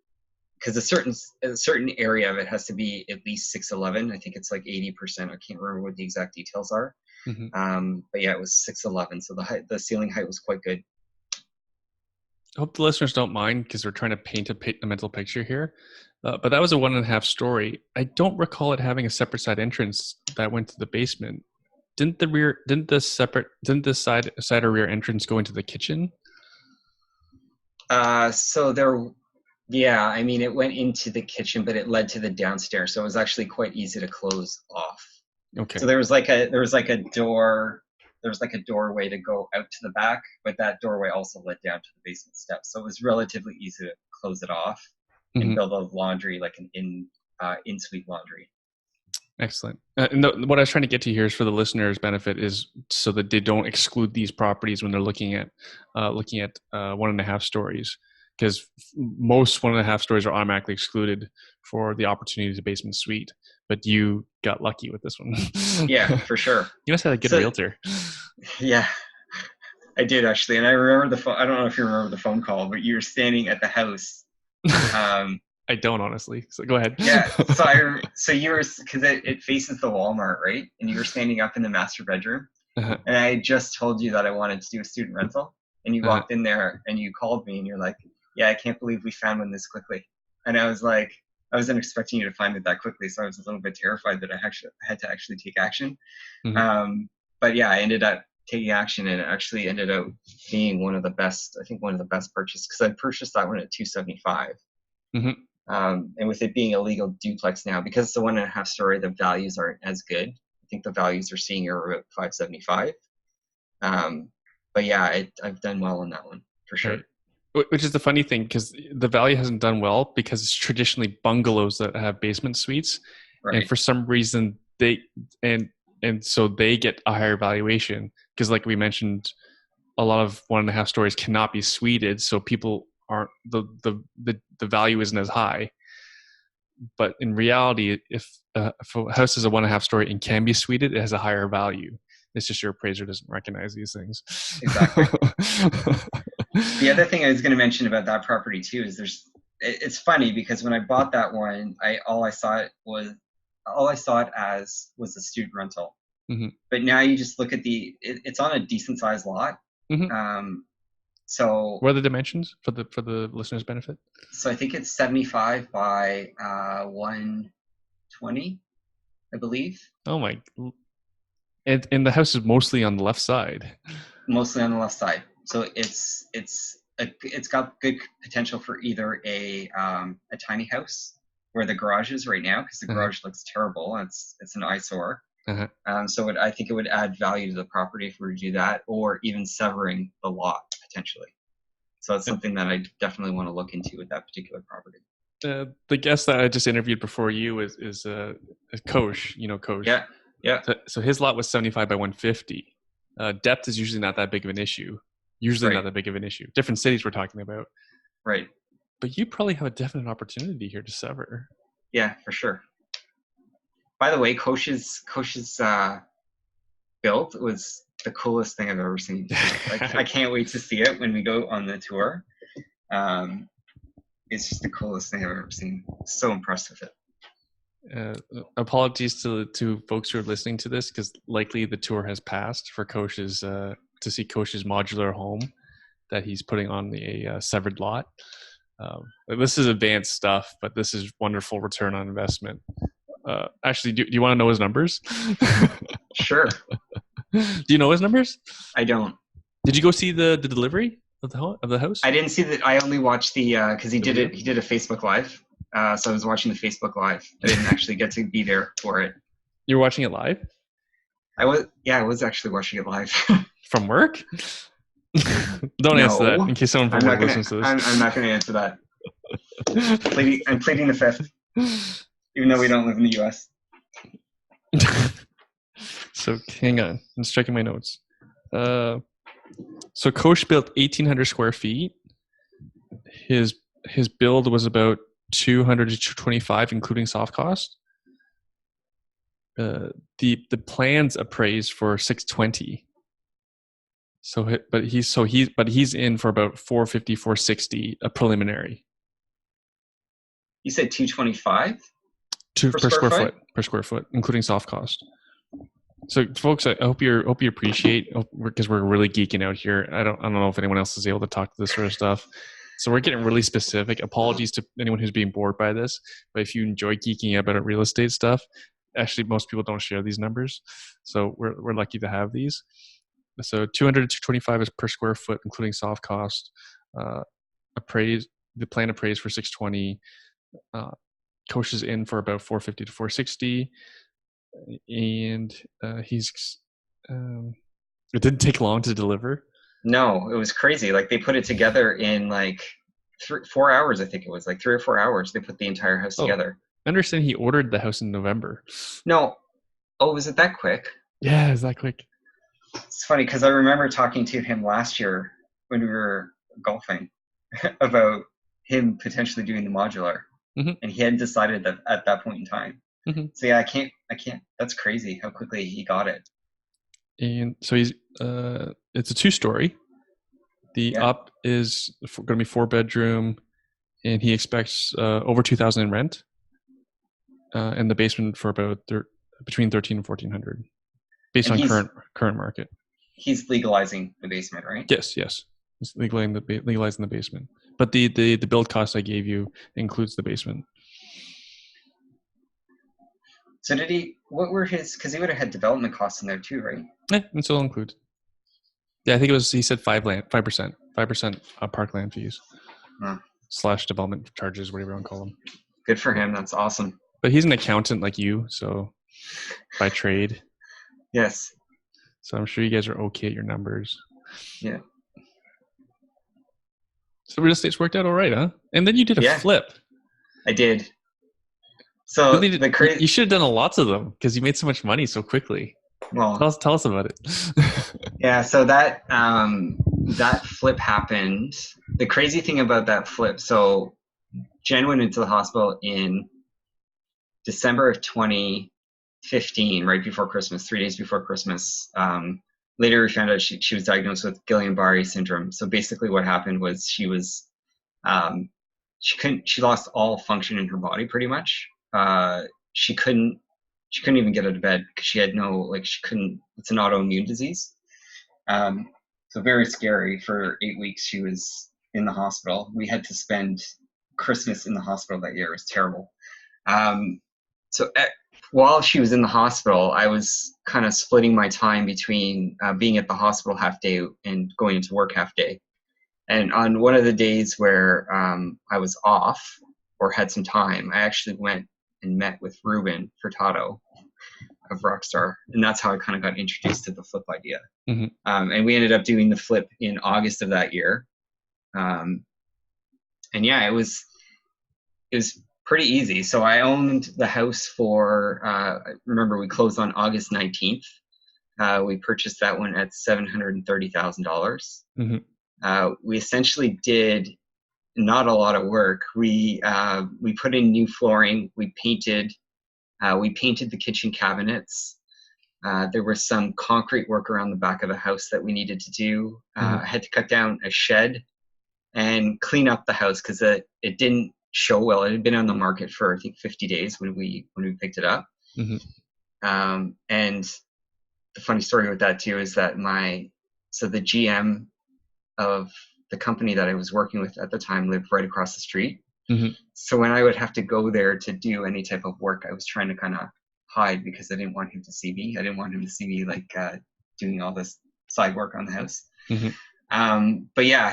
because a certain area of it has to be at least 6'11". I think it's like 80%. I can't remember what the exact details are. Hmm. But yeah, it was 6'11", so the ceiling height was quite good. I hope the listeners don't mind because we're trying to paint a mental picture here. But that was a 1.5 story. I don't recall it having a separate side entrance that went to the basement. Didn't the side or rear entrance go into the kitchen? So there, yeah, I mean, it went into the kitchen, but it led to the downstairs, so it was actually quite easy to close off. So Okay. there was like a door. There was like a doorway to go out to the back, but that doorway also led down to the basement steps. So it was relatively easy to close it off and Hmm. build a laundry, like an in suite laundry. Excellent. And what I was trying to get to here is for the listeners' benefit is so that they don't exclude these properties when they're looking at 1.5 stories, because most 1.5 stories are automatically excluded for the opportunity to basement suite. But you got lucky with this one. Yeah, for sure. You must have a good So realtor. yeah, I did actually, and I remember the phone. I don't know if you remember the phone call, but you were standing at the house. Um, I don't honestly. So go ahead. yeah, so you were because it faces the Walmart, right? And you were standing up in the master bedroom, Uh-huh, and I just told you that I wanted to do a student rental, and you uh-huh. walked in there and you called me and you're like, "Yeah, I can't believe we found one this quickly." And I was like, I wasn't expecting you to find it that quickly, so I was a little bit terrified that I actually had to actually take action. Hmm. Um, but yeah, I ended up taking action, and it actually ended up being one of the best. I think one of the best purchases because I purchased that one at 275. Hmm. And with it being a legal duplex now, because it's a 1.5 story, the values aren't as good. think the values are seeing are about 575. But yeah, I've done well on that one for Right. sure. Which is the funny thing, because the value hasn't done well because it's traditionally bungalows that have basement suites, and Right. for some reason and so they get a higher valuation because, like we mentioned, a lot of 1.5 stories cannot be suited, so people aren't the value isn't as high. But in reality, if a house is a 1.5 story and can be suited, it has a higher value. It's just your appraiser doesn't recognize these things. Exactly. The other thing I was going to mention about that property too is it's funny because when I bought that one, all I saw it as was a student rental. Mhm. But now you just look at it's on a decent sized lot. Mhm. So What are the dimensions for the listeners' benefit? I think it's 75 by 120, I believe. Oh my! And the house is mostly on the left side. Mostly on the left side. So it's got good potential for either a tiny house where the garage is right now, because the Uh-huh. garage looks terrible. It's an eyesore. Uh-huh. So I think it would add value to the property if we were to do that, or even severing the lot potentially. So it's something that I definitely want to look into with that particular property. The guest that I just interviewed before you is Kosh. You know Kosh. Yeah, yeah, So his lot was 75 by 150. Depth is usually not that big of an issue. Usually not right, that big of an issue. Different cities we're talking about. right. But you probably have a definite opportunity here to sever. Yeah, for sure. By the way, Kosh's built was the coolest thing I've ever seen. Like, I can't wait to see it when we go on the tour. It's just the coolest thing I've ever seen. So impressed with it. Apologies to folks who are listening to this, because likely the tour has passed for Kosh's to see Kosh's modular home that he's putting on the severed lot. This is advanced stuff, but this is wonderful return on investment. Actually, do you want to know his numbers? Sure. Do you know his numbers? I don't. Did you go see the delivery of the house? I didn't see that. I only watched the because he did it. He did a Facebook Live. So I was watching the Facebook Live. I didn't actually get to be there for it. You were watching it live? I was actually watching it live. From work? Don't answer that in case someone from work listens to this. I'm not gonna answer that. I'm pleading the fifth, even though we don't live in the U.S. So hang on, I'm just checking my notes. So Koch built 1,800 square feet. His build was about 200 to 225, including soft cost. The plans appraised for 620. But he's in for about 450, 460 a preliminary. You said 225 per square foot per square foot, including soft cost. So, folks, I hope you appreciate, because we're really geeking out here. I don't know if anyone else is able to talk to this sort of stuff. So we're getting really specific. Apologies to anyone who's being bored by this, but if you enjoy geeking out about real estate stuff, actually most people don't share these numbers, so we're lucky to have these. So 200 to 225 is per square foot, including soft cost. The plan appraised for 620. Koch is in for about 450 to 460. And it didn't take long to deliver. No, it was crazy. Like, they put it together in like 4 hours. I think it was like 3 or 4 hours. They put the entire house together. I understand he ordered the house in November. No. Oh, was it that quick? Yeah, is that quick? It's funny because I remember talking to him last year when we were golfing about him potentially doing the modular, and he hadn't decided that at that point in time. So yeah, I can't. That's crazy how quickly he got it. And so he's it's a 2-story. The up is going to be 4-bedroom, and he expects over 2,000 in rent, and the basement for about between 1,300 and 1,400, based on current market. He's legalizing the basement, right? Yes. He's legalizing the basement, but the build cost I gave you includes the basement. So what were his, because he would have had development costs in there too, right? Yeah, and so includes. Yeah, I think he said 5% parkland fees / development charges, whatever you want to call them. Good for him. That's awesome. But he's an accountant like you, so by trade. Yes. So I'm sure you guys are okay at your numbers. Yeah. So real estate's worked out all right, huh? And then you did a Yeah, flip. I did. So Really, the crazy, you should have done lots of them because you made so much money so quickly. well, Tell us about it. yeah, so that flip happened. The crazy thing about that flip, so Jen went into the hospital in December of 2015, right before Christmas, 3 days before Christmas. Later, we found out she was diagnosed with Guillain-Barré syndrome. So basically, what happened was um, she lost all function in her body pretty much. She couldn't she couldn't even get out of bed because she had no like she couldn't. It's an autoimmune disease. Um, so very scary. For 8 weeks, she was in the hospital. We had to spend Christmas in the hospital that year. It was terrible. Um, so while she was in the hospital, I was kind of splitting my time between being at the hospital half day and going into work half day. And on one of the days where I was off or had some time, I actually went and met with Ruben Furtado of Rockstar, and that's how I kind of got introduced to the flip idea. Mhm. And we ended up doing the flip in August of that year. Um, and yeah, it was pretty easy. So I owned the house for. Remember, we closed on August 19th. We purchased that one at $730,000. Mhm. We essentially did not a lot of work. We put in new flooring. We painted the kitchen cabinets. There was some concrete work around the back of the house that we needed to do. Mhm. I had to cut down a shed and clean up the house because it didn't show well. It had been on the market for I think 50 days when we picked it up. Mhm. And the funny story with that too is that the GM of the company that I was working with at the time lived right across the street. Mhm. So when I would have to go there to do any type of work, I was trying to kind of hide because I didn't want him to see me. I didn't want him to see me like doing all this side work on the house. Mhm. But yeah,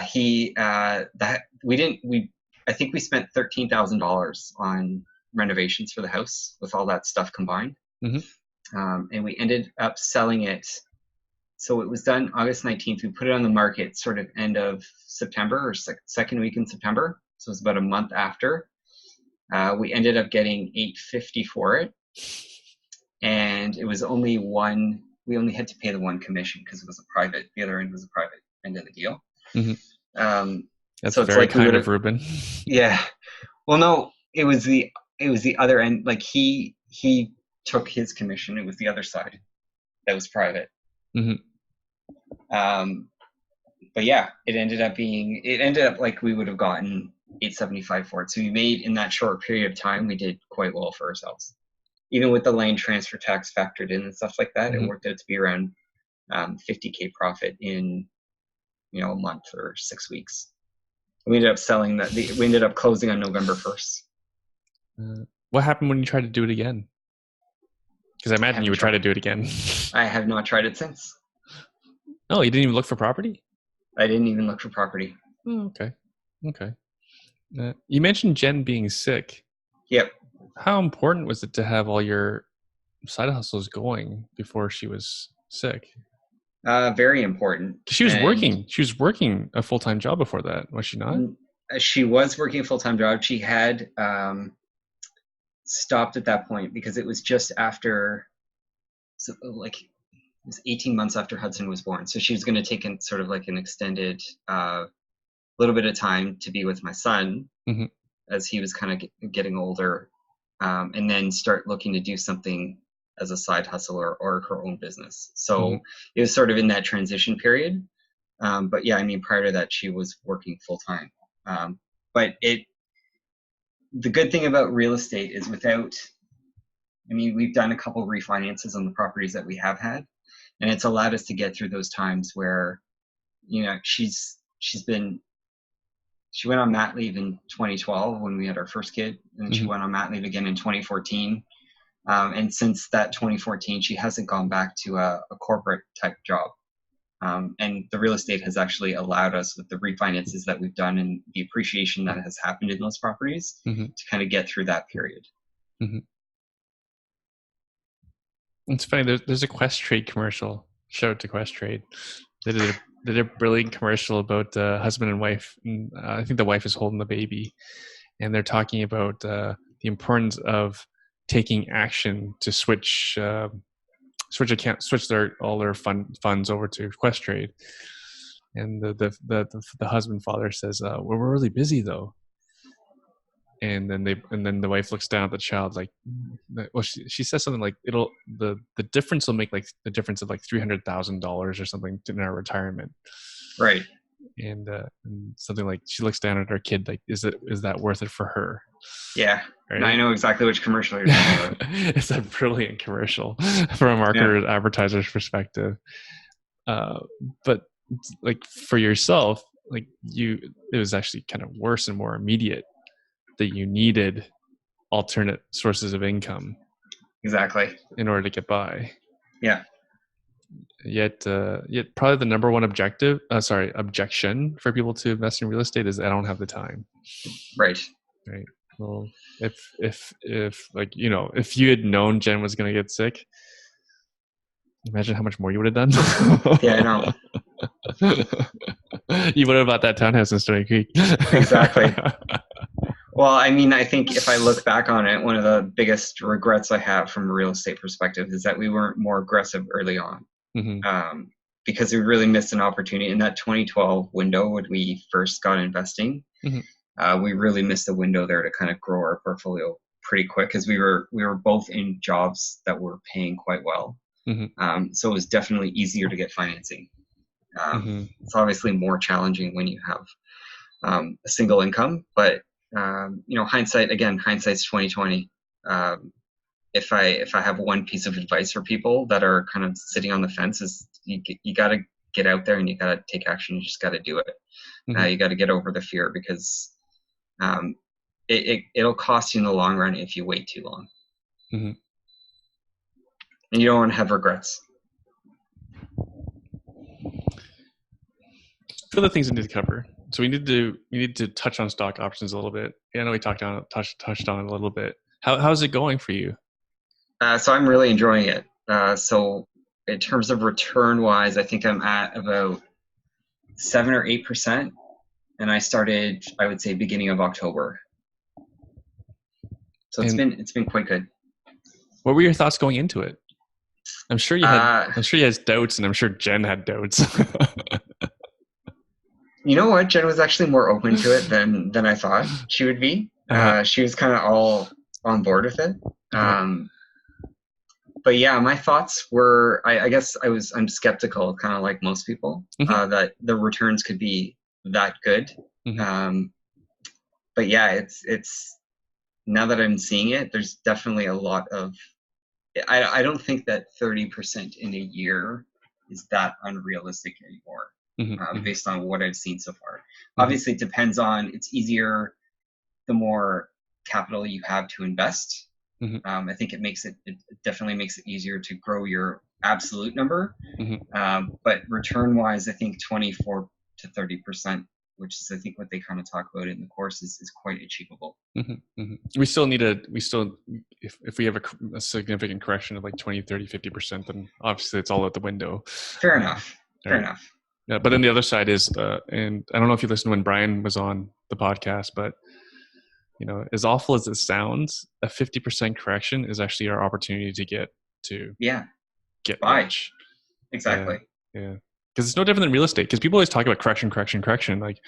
I think we spent $13,000 on renovations for the house with all that stuff combined. Mhm. And we ended up selling it. So it was done August 19th. We put it on the market sort of end of September or second week in September. So it was about a month after. We ended up getting $850 for it, and it was only one. We only had to pay the one commission because it was a private. The other end was a private end of the deal. Mhm. Um, That's so it's very like we kind would of have. Ruben. Yeah. Well, no, it was the other end. Like he took his commission. It was the other side that was private. Mhm. Um, but yeah, it ended up like we would have gotten 875 for it. So we made in that short period of time, we did quite well for ourselves. Even with the land transfer tax factored in and stuff like that, it Mhm. worked out to be around 50K profit in a month or 6 weeks. We ended up selling that. We ended up closing on November 1st. What happened when you tried to do it again? Because I I imagine you haven't would try tried. to do it again. I have not tried it since. Oh, you didn't even look for property? I didn't even look for property. Oh, okay. Okay. You mentioned Jen being sick. Yep. How important was it to have all your side hustles going before she was sick? Very important. 'Cause she was And working. She was working a full time job before that, was she not? she was working a full-time job. She had stopped at that point because it was just after, so, like, it was 18 months after Hudson was born. So she was going to take in sort of like an extended little bit of time to be with my son Mhm. as he was kind of getting older, and then start looking to do something as a side hustle or her own business. So Mhm. it was sort of in that transition period. But yeah, I mean, prior to that, she was working full time. But the good thing about real estate is we've done a couple refinances on the properties that we have had, and it's allowed us to get through those times where, she went on mat leave in 2012 when we had our first kid, and she Mhm. went on mat leave again in 2014. And since that 2014, she hasn't gone back to a corporate type job. And the real estate has actually allowed us, with the refinances that we've done and the appreciation that has happened in those properties, Mhm. to kind of get through that period. Mhm. It's funny. There's a Quest Trade commercial. Shout out to Quest Trade. They did a brilliant commercial about husband and wife. And, I think the wife is holding the baby, and they're talking about the importance of taking action to switch their all their funds over to Quest Trade. And the husband father says, well, we're really busy though. And then the wife looks down at the child like, well, she says something like, the difference will make like the difference of like $300,000 or something in our retirement. Right. And something like, she looks down at her kid like, is that worth it for her? Yeah. Right? I know exactly which commercial you're talking about. It's a brilliant commercial from a marketer advertiser's perspective. But like for yourself, like it was actually kind of worse and more immediate, that you needed alternate sources of income Exactly in order to get by. Yeah. Yet probably the number one objection for people to invest in real estate is, I don't have the time. Right. Well, if like, if you had known Jen was going to get sick, imagine how much more you would have done. Yeah, I know. You would have bought that townhouse in Stony Creek. Exactly. Well, I mean, I think if I look back on it, one of the biggest regrets I have from a real estate perspective is that we weren't more aggressive early on. Mm-hmm. Because we really missed an opportunity in that 2012 window when we first got investing. Mm-hmm. We really missed a window there to kind of grow our portfolio pretty quick, because we were both in jobs that were paying quite well. Mm-hmm. So it was definitely easier to get financing. Mm-hmm. It's obviously more challenging when you have a single income, but hindsight's 2020. If I have one piece of advice for people that are kind of sitting on the fence, is you got to get out there and you got to take action. You just got to do it. Mm-hmm. You got to get over the fear, because it'll cost you in the long run if you wait too long. Mm-hmm. And you don't want to have regrets. For the things we need to cover, so we need to touch on stock options a little bit. I know we touched on it a little bit. How's it going for you? So I'm really enjoying it. So in terms of return wise, I think I'm at about 7 or 8%, and I started, I would say, beginning of October. So it's been quite good. What were your thoughts going into it? I'm sure you had doubts, and I'm sure Jen had doubts. You know what? Jen was actually more open to it than I thought she would be. She was kind of all on board with it. But yeah, my thoughts were, I guess I'm skeptical, kind of like most people, mm-hmm. That the returns could be that good. Mm-hmm. But yeah, it's now that I'm seeing it, there's definitely a lot of, I don't think that 30% in a year is that unrealistic anymore. Mm-hmm. Based on what I've seen so far. Mm-hmm. Obviously, it depends on, it's easier the more capital you have to invest. Mm-hmm. I think it definitely makes it easier to grow your absolute number. Mm-hmm. But return-wise, I think 24 to 30%, which is I think what they kind of talk about in the course, is quite achievable. Mm-hmm. Mm-hmm. If we have a significant correction of like 20, 30, 50%, then obviously it's all out the window. Fair enough. Fair enough. Yeah, but then the other side is, and I don't know if you listened when Brian was on the podcast, but as awful as it sounds, a 50% correction is actually our opportunity to get rich. Exactly. Yeah. Because it's no different than real estate. Because people always talk about correction. Like,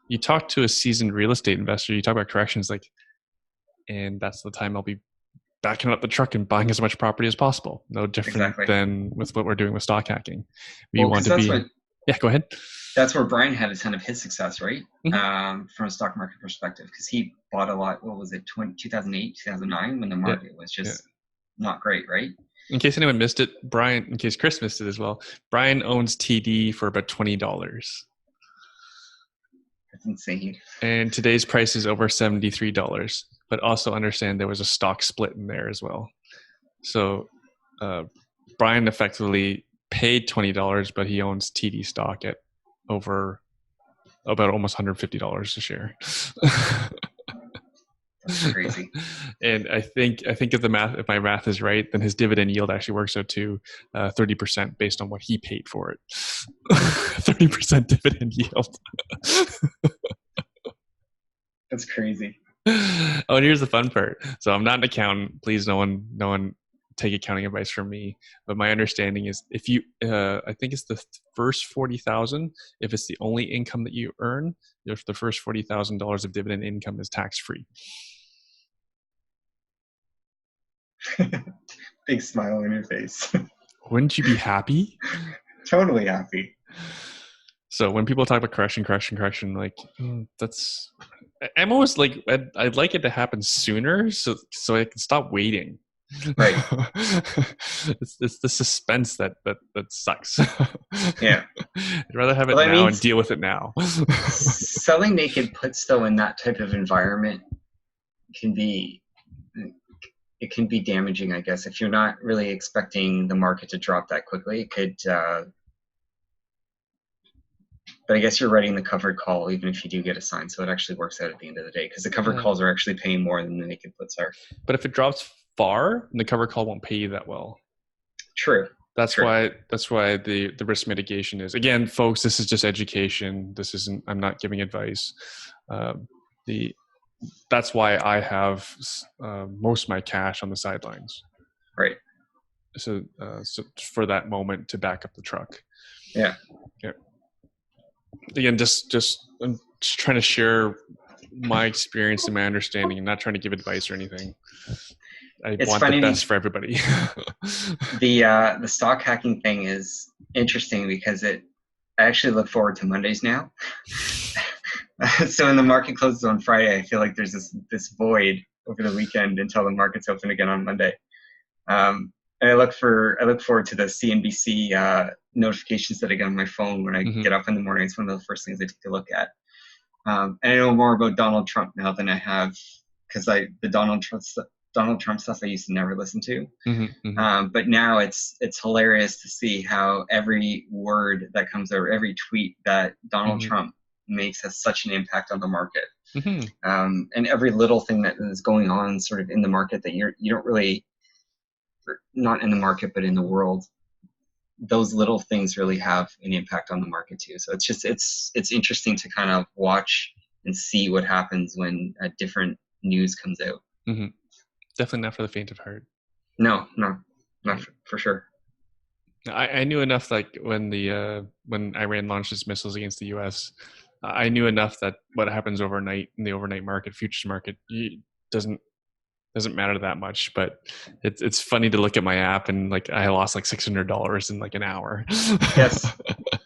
you talk to a seasoned real estate investor, you talk about corrections, like, and that's the time I'll be backing up the truck and buying as much property as possible. No different than with what we're doing with stock hacking. Yeah, go ahead. That's where Brian had a ton of his success, right? Mm-hmm. From a stock market perspective, because he bought a lot. What was it, 2008, 2009, when the market was just not great, right? In case anyone missed it, in case Chris missed it as well, Brian owns TD for about $20. That's insane. And today's price is over $73. But also understand there was a stock split in there as well. So Brian effectively paid $20, but he owns TD stock at over about almost $150 a share. It's crazy. And I think if my math is right, then his dividend yield actually works out to 30% based on what he paid for it. 30% dividend yield. That's crazy. Oh, and here's the fun part. So I'm not an accountant. Please, no one take accounting advice from me. But my understanding is, if you, I think it's the first 40,000. If it's the only income that you earn, if the first $40,000 of dividend income is tax free. Big smile on your face. Wouldn't you be happy? Totally happy. So when people talk about correction, like that's, I'm always like, I'd like it to happen sooner, so I can stop waiting. Right. It's the suspense that sucks. Yeah. I'd rather have it Well, that now and means deal with it now. selling naked puts though in that type of environment can be it can be damaging, I guess, if you're not really expecting the market to drop that quickly. It could, but I guess you're writing the covered call even if you do get a sign, so it actually works out at the end of the day because the covered Yeah. calls are actually paying more than the naked puts are. But if it drops far, the cover call won't pay you that well. True. That's True. why the risk mitigation is, again, folks. This is just education. This isn't. I'm not giving advice. The That's why I have most of my cash on the sidelines. Right. So for that moment to back up the truck. Yeah. Yeah. Again, I'm just trying to share my experience and my understanding. I'm not trying to give advice or anything. It's want funny, the best for everybody. The stock hacking thing is interesting because I actually look forward to Mondays now. So when the market closes on Friday, I feel like there's this void over the weekend until the market's open again on Monday. And I look forward to the CNBC notifications that I get on my phone when I get up in the morning. It's one of the first things I take a look at. And I know more about Donald Trump now than I have because the Donald Trump stuff I used to never listen to. But now it's hilarious to see how every word that comes over, every tweet that Donald Trump makes has such an impact on the market. And every little thing that is going on sort of in the market that you don't really, not in the market, but in the world, those little things really have an impact on the market too. So it's interesting to kind of watch and see what happens when different news comes out. Definitely not for the faint of heart. No, not for sure. I knew enough, like when Iran launched its missiles against the U.S., I knew enough that what happens overnight in the overnight market, futures market, doesn't matter that much. But it's funny to look at my app and like I lost like $600 in like an hour. Yes,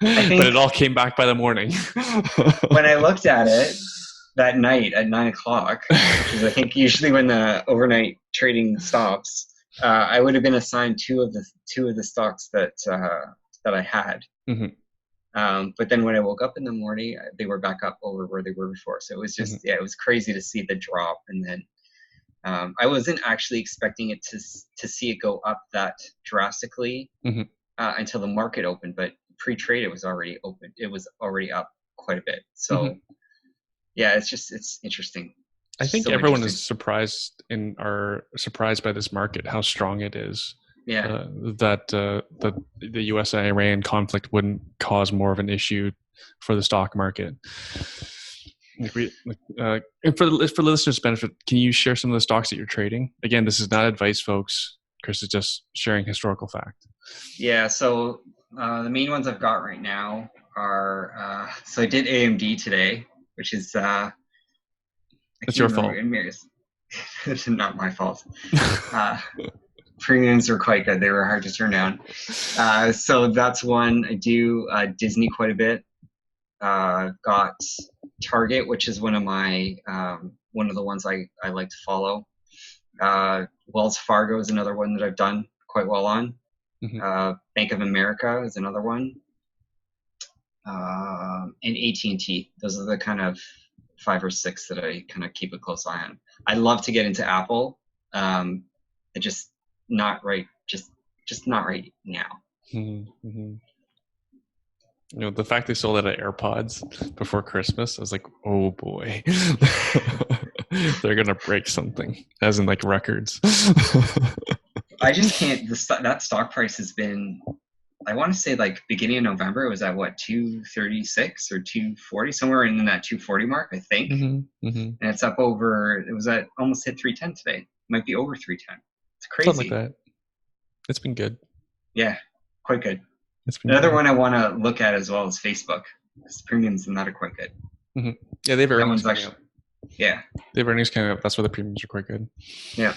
I think, but it all came back by the morning. When I looked at it that night at 9:00, which is I think usually when the overnight trading stops, I would have been assigned two of the stocks that I had. But then when I woke up in the morning, they were back up over where they were before. So it was just it was crazy to see the drop. And then I wasn't actually expecting it to see it go up that drastically until the market opened. But pre-trade, it was already open. It was already up quite a bit. So yeah, it's interesting. I think everyone is surprised by this market, how strong it is. Yeah. That the U.S. and Iran conflict wouldn't cause more of an issue for the stock market. And for the listeners' benefit, can you share some of the stocks that you're trading? Again, this is not advice, folks. Chris is just sharing historical fact. Yeah. So the main ones I've got right now are so I did AMD today, which is it's your fault. It's not my fault. Premiums were quite good. They were hard to turn down. So that's one. I do Disney quite a bit. Got Target, which is one of the ones I like to follow. Wells Fargo is another one that I've done quite well on. Bank of America is another one. And AT&T. Those are the kind of 5 or 6 that I kind of keep a close eye on. I love to get into Apple. I just not right now. The fact they sold out of AirPods before Christmas, I was like, oh boy. They're gonna break something, as in like records. I just can't. That stock price has been. I want to say like beginning of November, it was at what 236 or 240, somewhere in that 240 mark, I think. And it's up over. It was at almost hit 310 today. It might be over 310. It's Something like crazy. that. It's been good. Yeah, quite good. It's been Another good. one I want to look at as well is Facebook. Because premiums in that are quite good. Yeah, they have That earnings one's coming actually. up. Yeah. They have earnings coming up. That's why the premiums are quite good. Yeah.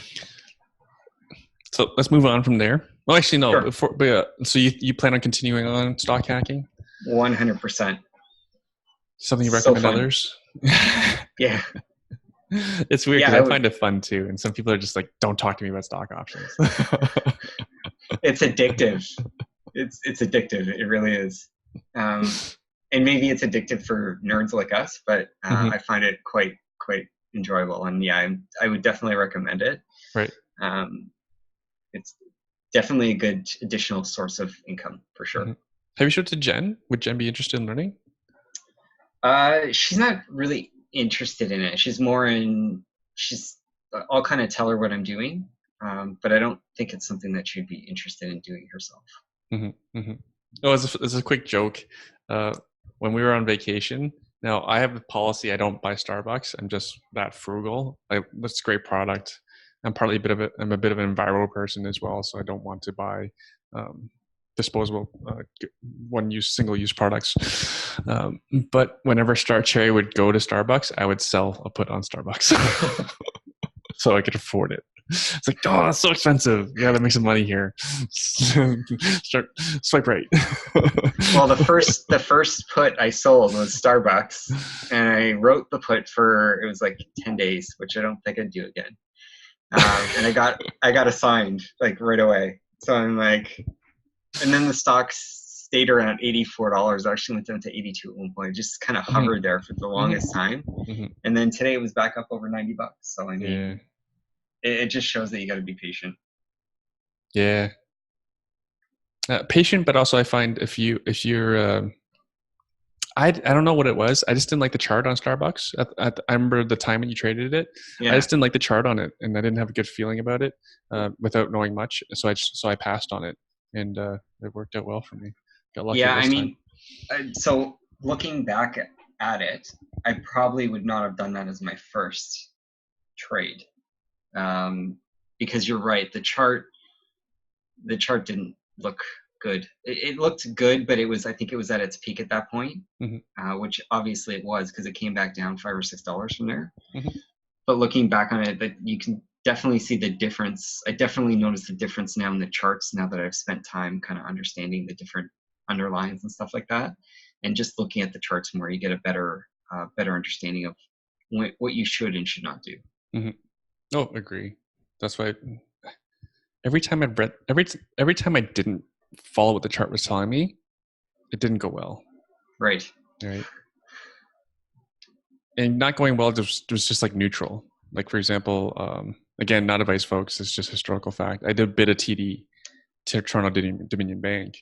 So let's move on from there. Well, actually, no. Sure. So you plan on continuing on stock hacking? 100%. Something you So recommend fun. others? Yeah. It's weird Yeah, because I I would. find it fun too, and some people are just like, "Don't talk to me about stock options." It's addictive. It's addictive. It really is. And maybe it's addictive for nerds like us, but I find it quite enjoyable. And yeah, I would definitely recommend it. Right. Um, it's definitely a good additional source of income for sure. Have you showed it to Jen? Would Jen be interested in learning? She's not really interested in it. She's more in. She's. I'll kind of tell her what I'm doing, but I don't think it's something that she'd be interested in doing herself. Oh, as a quick joke, when we were on vacation, now I have a policy: I don't buy Starbucks. I'm just that frugal. That's a great product. I'm a bit of an environmental person as well, so I don't want to buy disposable, single-use products. But whenever Star Cherry would go to Starbucks, I would sell a put on Starbucks, so I could afford it. It's like, oh, that's so expensive. You gotta make some money here. Swipe right. Well, the first put I sold was Starbucks, and I wrote the put for it was like 10 days, which I don't think I'd do again. And I got assigned like right away. So I'm like, and then the stocks stayed around $84. Actually went down to 82 at one point. It just kind of hovered there for the longest time. And then today it was back up over $90. So I mean, it just shows that you got to be patient. Yeah. Patient, but also I find if you're I don't know what it was. I just didn't like the chart on Starbucks. I remember the time when you traded it. I Yeah. just didn't like the chart on it, and I didn't have a good feeling about it without knowing much. So I passed on it, and it worked out well for me. Got lucky Yeah. I this time. mean, so looking back at it, I probably would not have done that as my first trade, because you're right. The chart didn't look good. It looked good, but I think it was at its peak at that point, which obviously it was because it came back down $5 or $6 from there. But looking back on it, that you can definitely see the difference. I definitely notice the difference now in the charts now that I've spent time kind of understanding the different underlines and stuff like that, and just looking at the charts more, you get a better understanding of what you should and should not do. Oh, agree. That's why every time every time I didn't follow what the chart was telling me, it didn't go well. Right. And not going well was just like neutral. Like for example, again, not advice, folks. It's just historical fact. I did a bit of TD to Toronto Dominion Bank.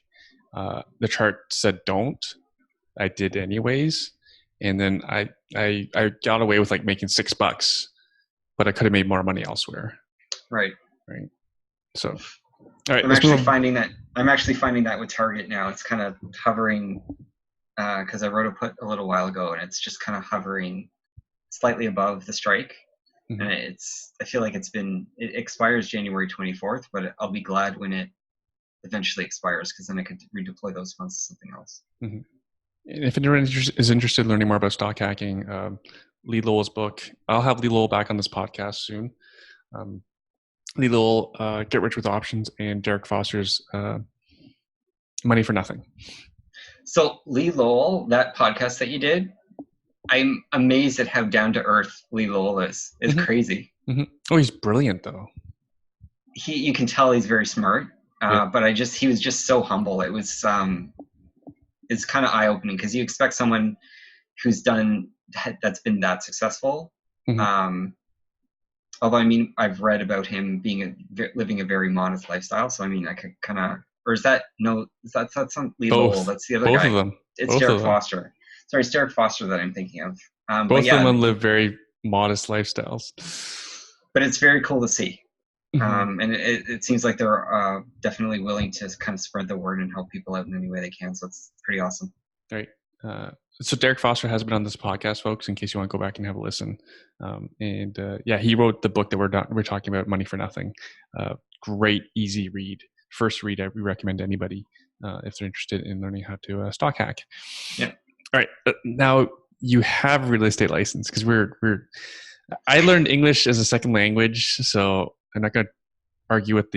The chart said don't. I did anyways, and then I got away with like making $6, but I could have made more money elsewhere. Right. So, all right. I'm actually finding that with Target now. It's kind of hovering because I wrote a put a little while ago, and it's just kind of hovering slightly above the strike. And I feel like it expires January 24th, but I'll be glad when it eventually expires because then I could redeploy those funds to something else. And if anyone is interested in learning more about stock hacking, Lee Lowell's book. I'll have Lee Lowell back on this podcast soon. Lee Lowell, Get Rich with Options, and Derek Foster's Money for Nothing. So Lee Lowell, that podcast that you did, I'm amazed at how down to earth Lee Lowell is. It's crazy. Oh, he's brilliant though. You can tell he's very smart, but he was just so humble. It was it's kind of eye opening because you expect someone that's been that successful. Although I mean, I've read about him living a very modest lifestyle, so I mean, I could kind of. Or is that no? That's some Lee Lowell. That's the other guy. Both of them. It's Derek Foster. Sorry, it's Derek Foster that I'm thinking of. Both of them live very modest lifestyles. But it's very cool to see. Mhm. And it seems like they're definitely willing to kind of spread the word and help people out in any way they can. So it's pretty awesome. Right. Uh, so Derek Foster has been on this podcast, folks, in case you want to go back and have a listen. And yeah, he wrote the book that we're talking about, Money for Nothing. Great, easy read. First read we recommend to anybody if they're interested in learning how to stock hack. Yeah. All right. Now you have a real estate license because I learned English as a second language, so I'm not going to argue with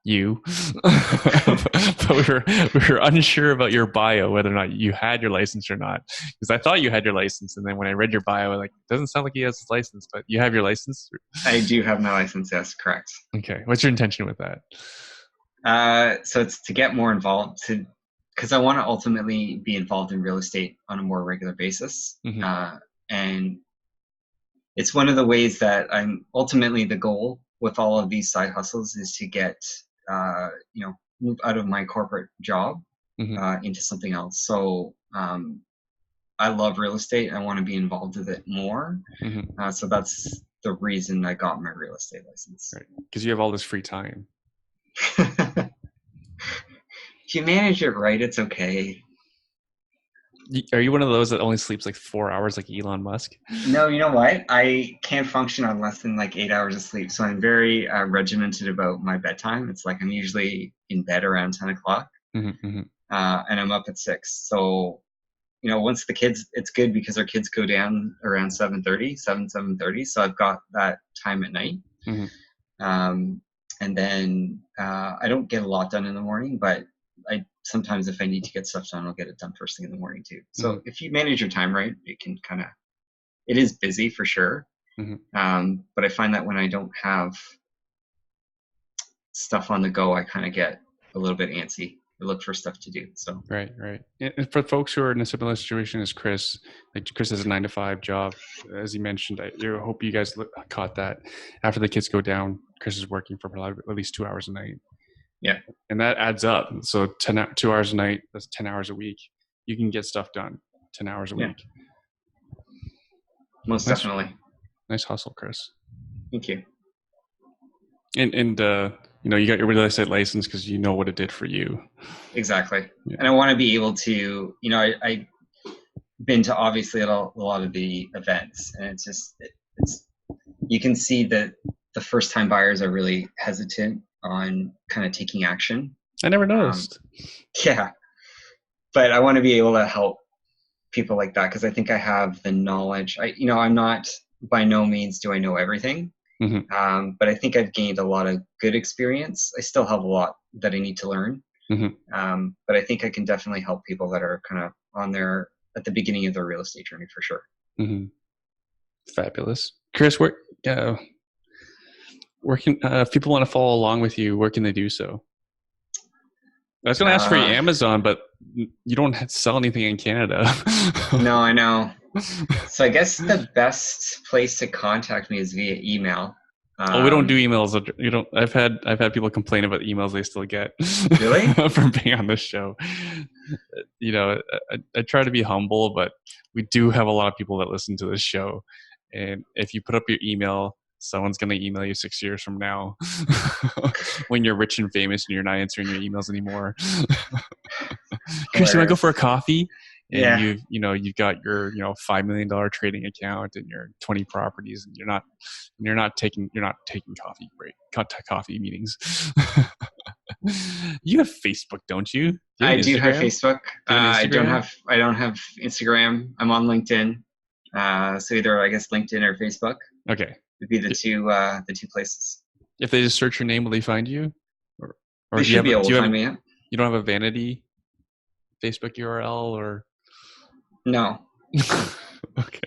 you, but we were unsure about your bio, whether or not you had your license or not. Because I thought you had your license, and then when I read your bio, I was like, it doesn't sound like he has his license, but you have your license. I do have my license. Yes, correct. Okay, what's your intention with that? So it's to get more involved, because I want to ultimately be involved in real estate on a more regular basis. Mm-hmm. And it's one of the ways that I'm ultimately, the goal with all of these side hustles is to get, move out of my corporate job Mm-hmm. into something else. So I love real estate. I want to be involved with it more. Mm-hmm. So that's the reason I got my real estate license. Right, because you have all this free time. If you manage it right, it's okay. Are you one of those that only sleeps like 4 hours, like Elon Musk? No, you know what? I can't function on less than like 8 hours of sleep. So I'm very regimented about my bedtime. It's like I'm usually in bed around 10 o'clock Mm-hmm. Mm-hmm. and I'm up at 6. So, once the kids, it's good because our kids go down around 7:30. So I've got that time at night. Mm-hmm. And then I don't get a lot done in the morning, but I sometimes, if I need to get stuff done, I'll get it done first thing in the morning too. So if you manage your time right, it is busy for sure. Mm-hmm. But I find that when I don't have stuff on the go, I kind of get a little bit antsy. I look for stuff to do. So Right. And for folks who are in a similar situation as Chris, like Chris has a 9 to 5 job, as he mentioned. I hope you guys caught that. After the kids go down, Chris is working for at least 2 hours a night. Yeah, and that adds up. So 2 hours a night, that's 10 hours a week. You can get stuff done 10 hours a week. Most definitely. Nice hustle, Chris. Thank you. And you got your real estate license because you know what it did for you. Exactly. Yeah. And I want to be able to, I've been to obviously a lot of the events, and it's you can see that the first time buyers are really hesitant on kind of taking action. I never noticed. Yeah. But I want to be able to help people like that because I think I have the knowledge. I'm not, by no means do I know everything. Mm-hmm. But I think I've gained a lot of good experience. I still have a lot that I need to learn. Mm-hmm. But I think I can definitely help people that are kind of at the beginning of their real estate journey for sure. Mm-hmm. Fabulous. Chris, where can, if people want to follow along with you, where can they do so? I was going to ask for your Amazon, but you don't sell anything in Canada. No, I know. So I guess the best place to contact me is via email. We don't do emails. You don't. I've had people complain about emails they still get. Really? From being on this show. I try to be humble, but we do have a lot of people that listen to this show, and if you put up your email, someone's going to email you 6 years from now when you're rich and famous and you're not answering your emails anymore. Chris, you want to go for a coffee? And yeah. you've got your $5 million trading account and your 20 properties, and you're not taking coffee meetings. You have Facebook, don't you? I do have Facebook. I don't have Instagram. I'm on LinkedIn. So either I guess LinkedIn or Facebook. Okay. Would be the two places. If they just search your name, will they find you? Or they should be able to find me. Yeah. You don't have a vanity Facebook URL or? No. Okay.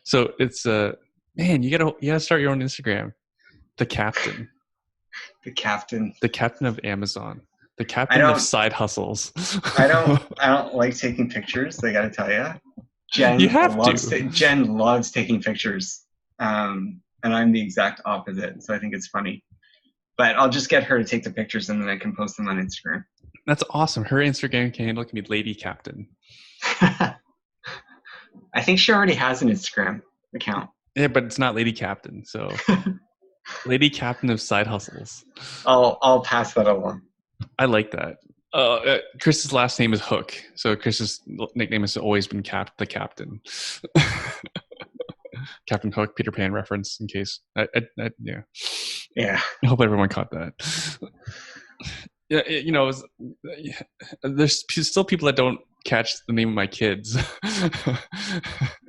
So it's man, you gotta start your own Instagram. The captain. The captain. The captain of Amazon. The captain of side hustles. I don't like taking pictures. I gotta tell you. Jen loves taking pictures, and I'm the exact opposite. So I think it's funny. But I'll just get her to take the pictures and then I can post them on Instagram. That's awesome. Her Instagram handle can be Lady Captain. I think she already has an Instagram account. Yeah, but it's not Lady Captain. So Lady Captain of Side Hustles. I'll pass that along. I like that. Chris's last name is Hook, so Chris's nickname has always been the Captain. Captain Hook, Peter Pan reference, in case. Yeah. Yeah. I hope everyone caught that. Yeah, there's still people that don't catch the name of my kids.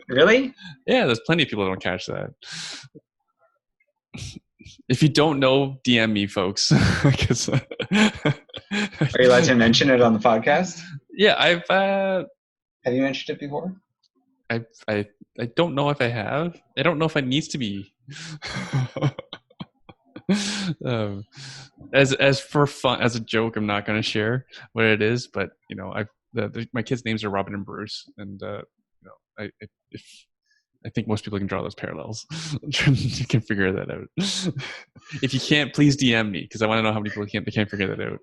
Really? Yeah, there's plenty of people that don't catch that. If you don't know, DM me, folks. Are you allowed to mention it on the podcast? Yeah, Have you mentioned it before? I don't know if I have. I don't know if it needs to be. As for fun, as a joke, I'm not going to share what it is, but my kids' names are Robin and Bruce, and I think most people can draw those parallels. You can figure that out. If you can't, please DM me because I want to know how many people can't figure that out.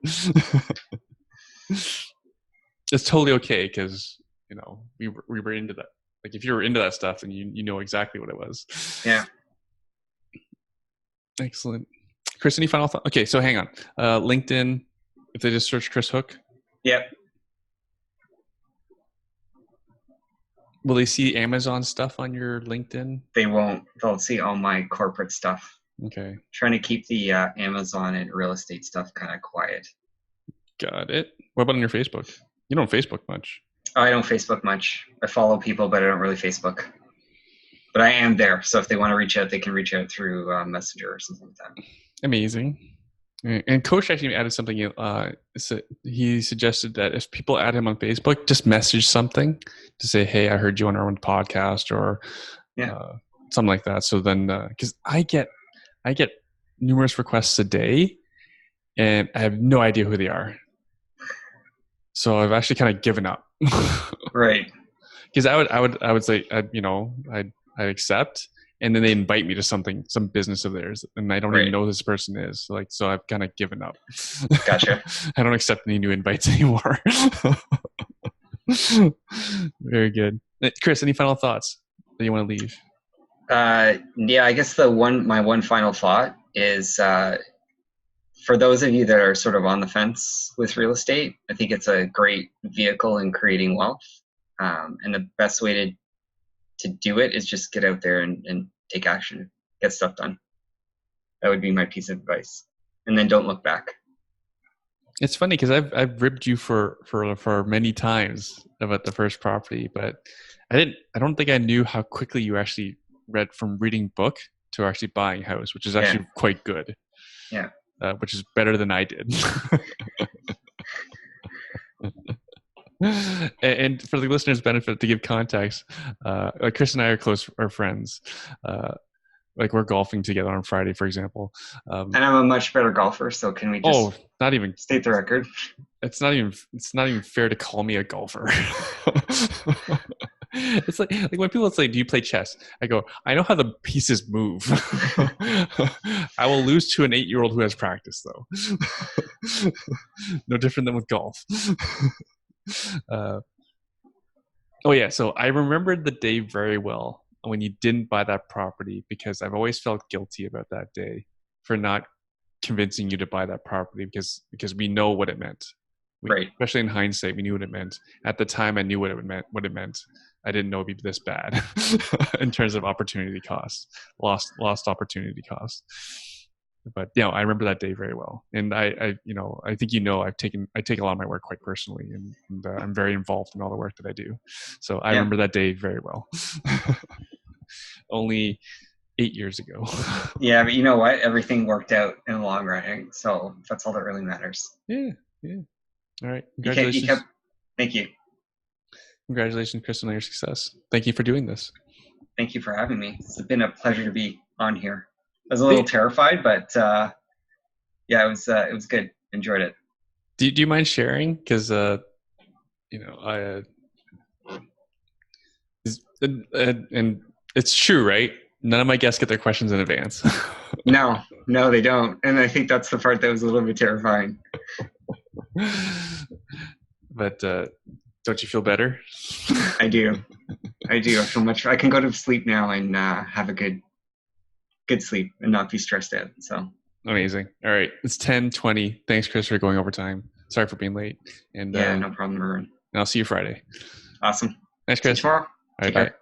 It's totally okay because we were into that. Like if you were into that stuff, then you know exactly what it was. Yeah. Excellent. Chris, any final thought? Okay, so hang on. LinkedIn, if they just search Chris Hook. Yep. Will they see Amazon stuff on your LinkedIn? They won't. They'll see all my corporate stuff. Okay. Trying to keep the Amazon and real estate stuff kind of quiet. Got it. What about on your Facebook? You don't Facebook much. I don't Facebook much. I follow people, but I don't really Facebook. But I am there. So if they want to reach out, they can reach out through Messenger or something like that. Amazing. And Coach actually added something. He suggested that if people add him on Facebook, just message something to say, "Hey, I heard you on our own podcast," or something like that. So then, because I get numerous requests a day, and I have no idea who they are. So I've actually kind of given up. Right. Because I would say I'd accept. And then they invite me to some business of theirs, and I don't even know who this person is. So I've kind of given up. Gotcha. I don't accept any new invites anymore. Very good, Chris. Any final thoughts that you want to leave? Yeah, I guess my one final thought is for those of you that are sort of on the fence with real estate, I think it's a great vehicle in creating wealth, and the best way to do it is just get out there and take action, get stuff done. That would be my piece of advice. And then don't look back. It's funny because I've ribbed you for many times about the first property, but I don't think I knew how quickly you actually read from reading book to actually buying a house, which is actually quite good. Yeah. Which is better than I did. And for the listeners' benefit, to give context, Chris and I are friends. Like we're golfing together on Friday, for example. And I'm a much better golfer, so can we just not even state the record? It's not even fair to call me a golfer. It's like when people say, "Do you play chess?" I go, "I know how the pieces move." I will lose to an 8-year-old who has practice, though. No different than with golf. So I remembered the day very well when you didn't buy that property, because I've always felt guilty about that day for not convincing you to buy that property because we know what it meant. Especially in hindsight, we knew what it meant. At the time, I knew what it meant. I didn't know it'd be this bad in terms of opportunity cost, lost opportunity cost. But I remember that day very well, and I think I take a lot of my work quite personally, and I'm very involved in all the work that I do. So I remember that day very well. Only 8 years ago. Yeah, but you know what? Everything worked out in the long run, so that's all that really matters. Yeah. All right. Congratulations. Thank you. Congratulations, Chris, on your success. Thank you for doing this. Thank you for having me. It's been a pleasure to be on here. I was a little terrified, but it was good. Enjoyed it. Do you mind sharing? Because and it's true, right? None of my guests get their questions in advance. No, they don't. And I think that's the part that was a little bit terrifying. But don't you feel better? I do. I do. I feel much. I can go to sleep now and have a good sleep and not be stressed out. So Amazing. All right. It's 10:20. Thanks, Chris, for going over time. Sorry for being late. And yeah, no problem, Maroon. I'll see you Friday. Awesome. Thanks, See you Chris. tomorrow. All right. Take Bye. care.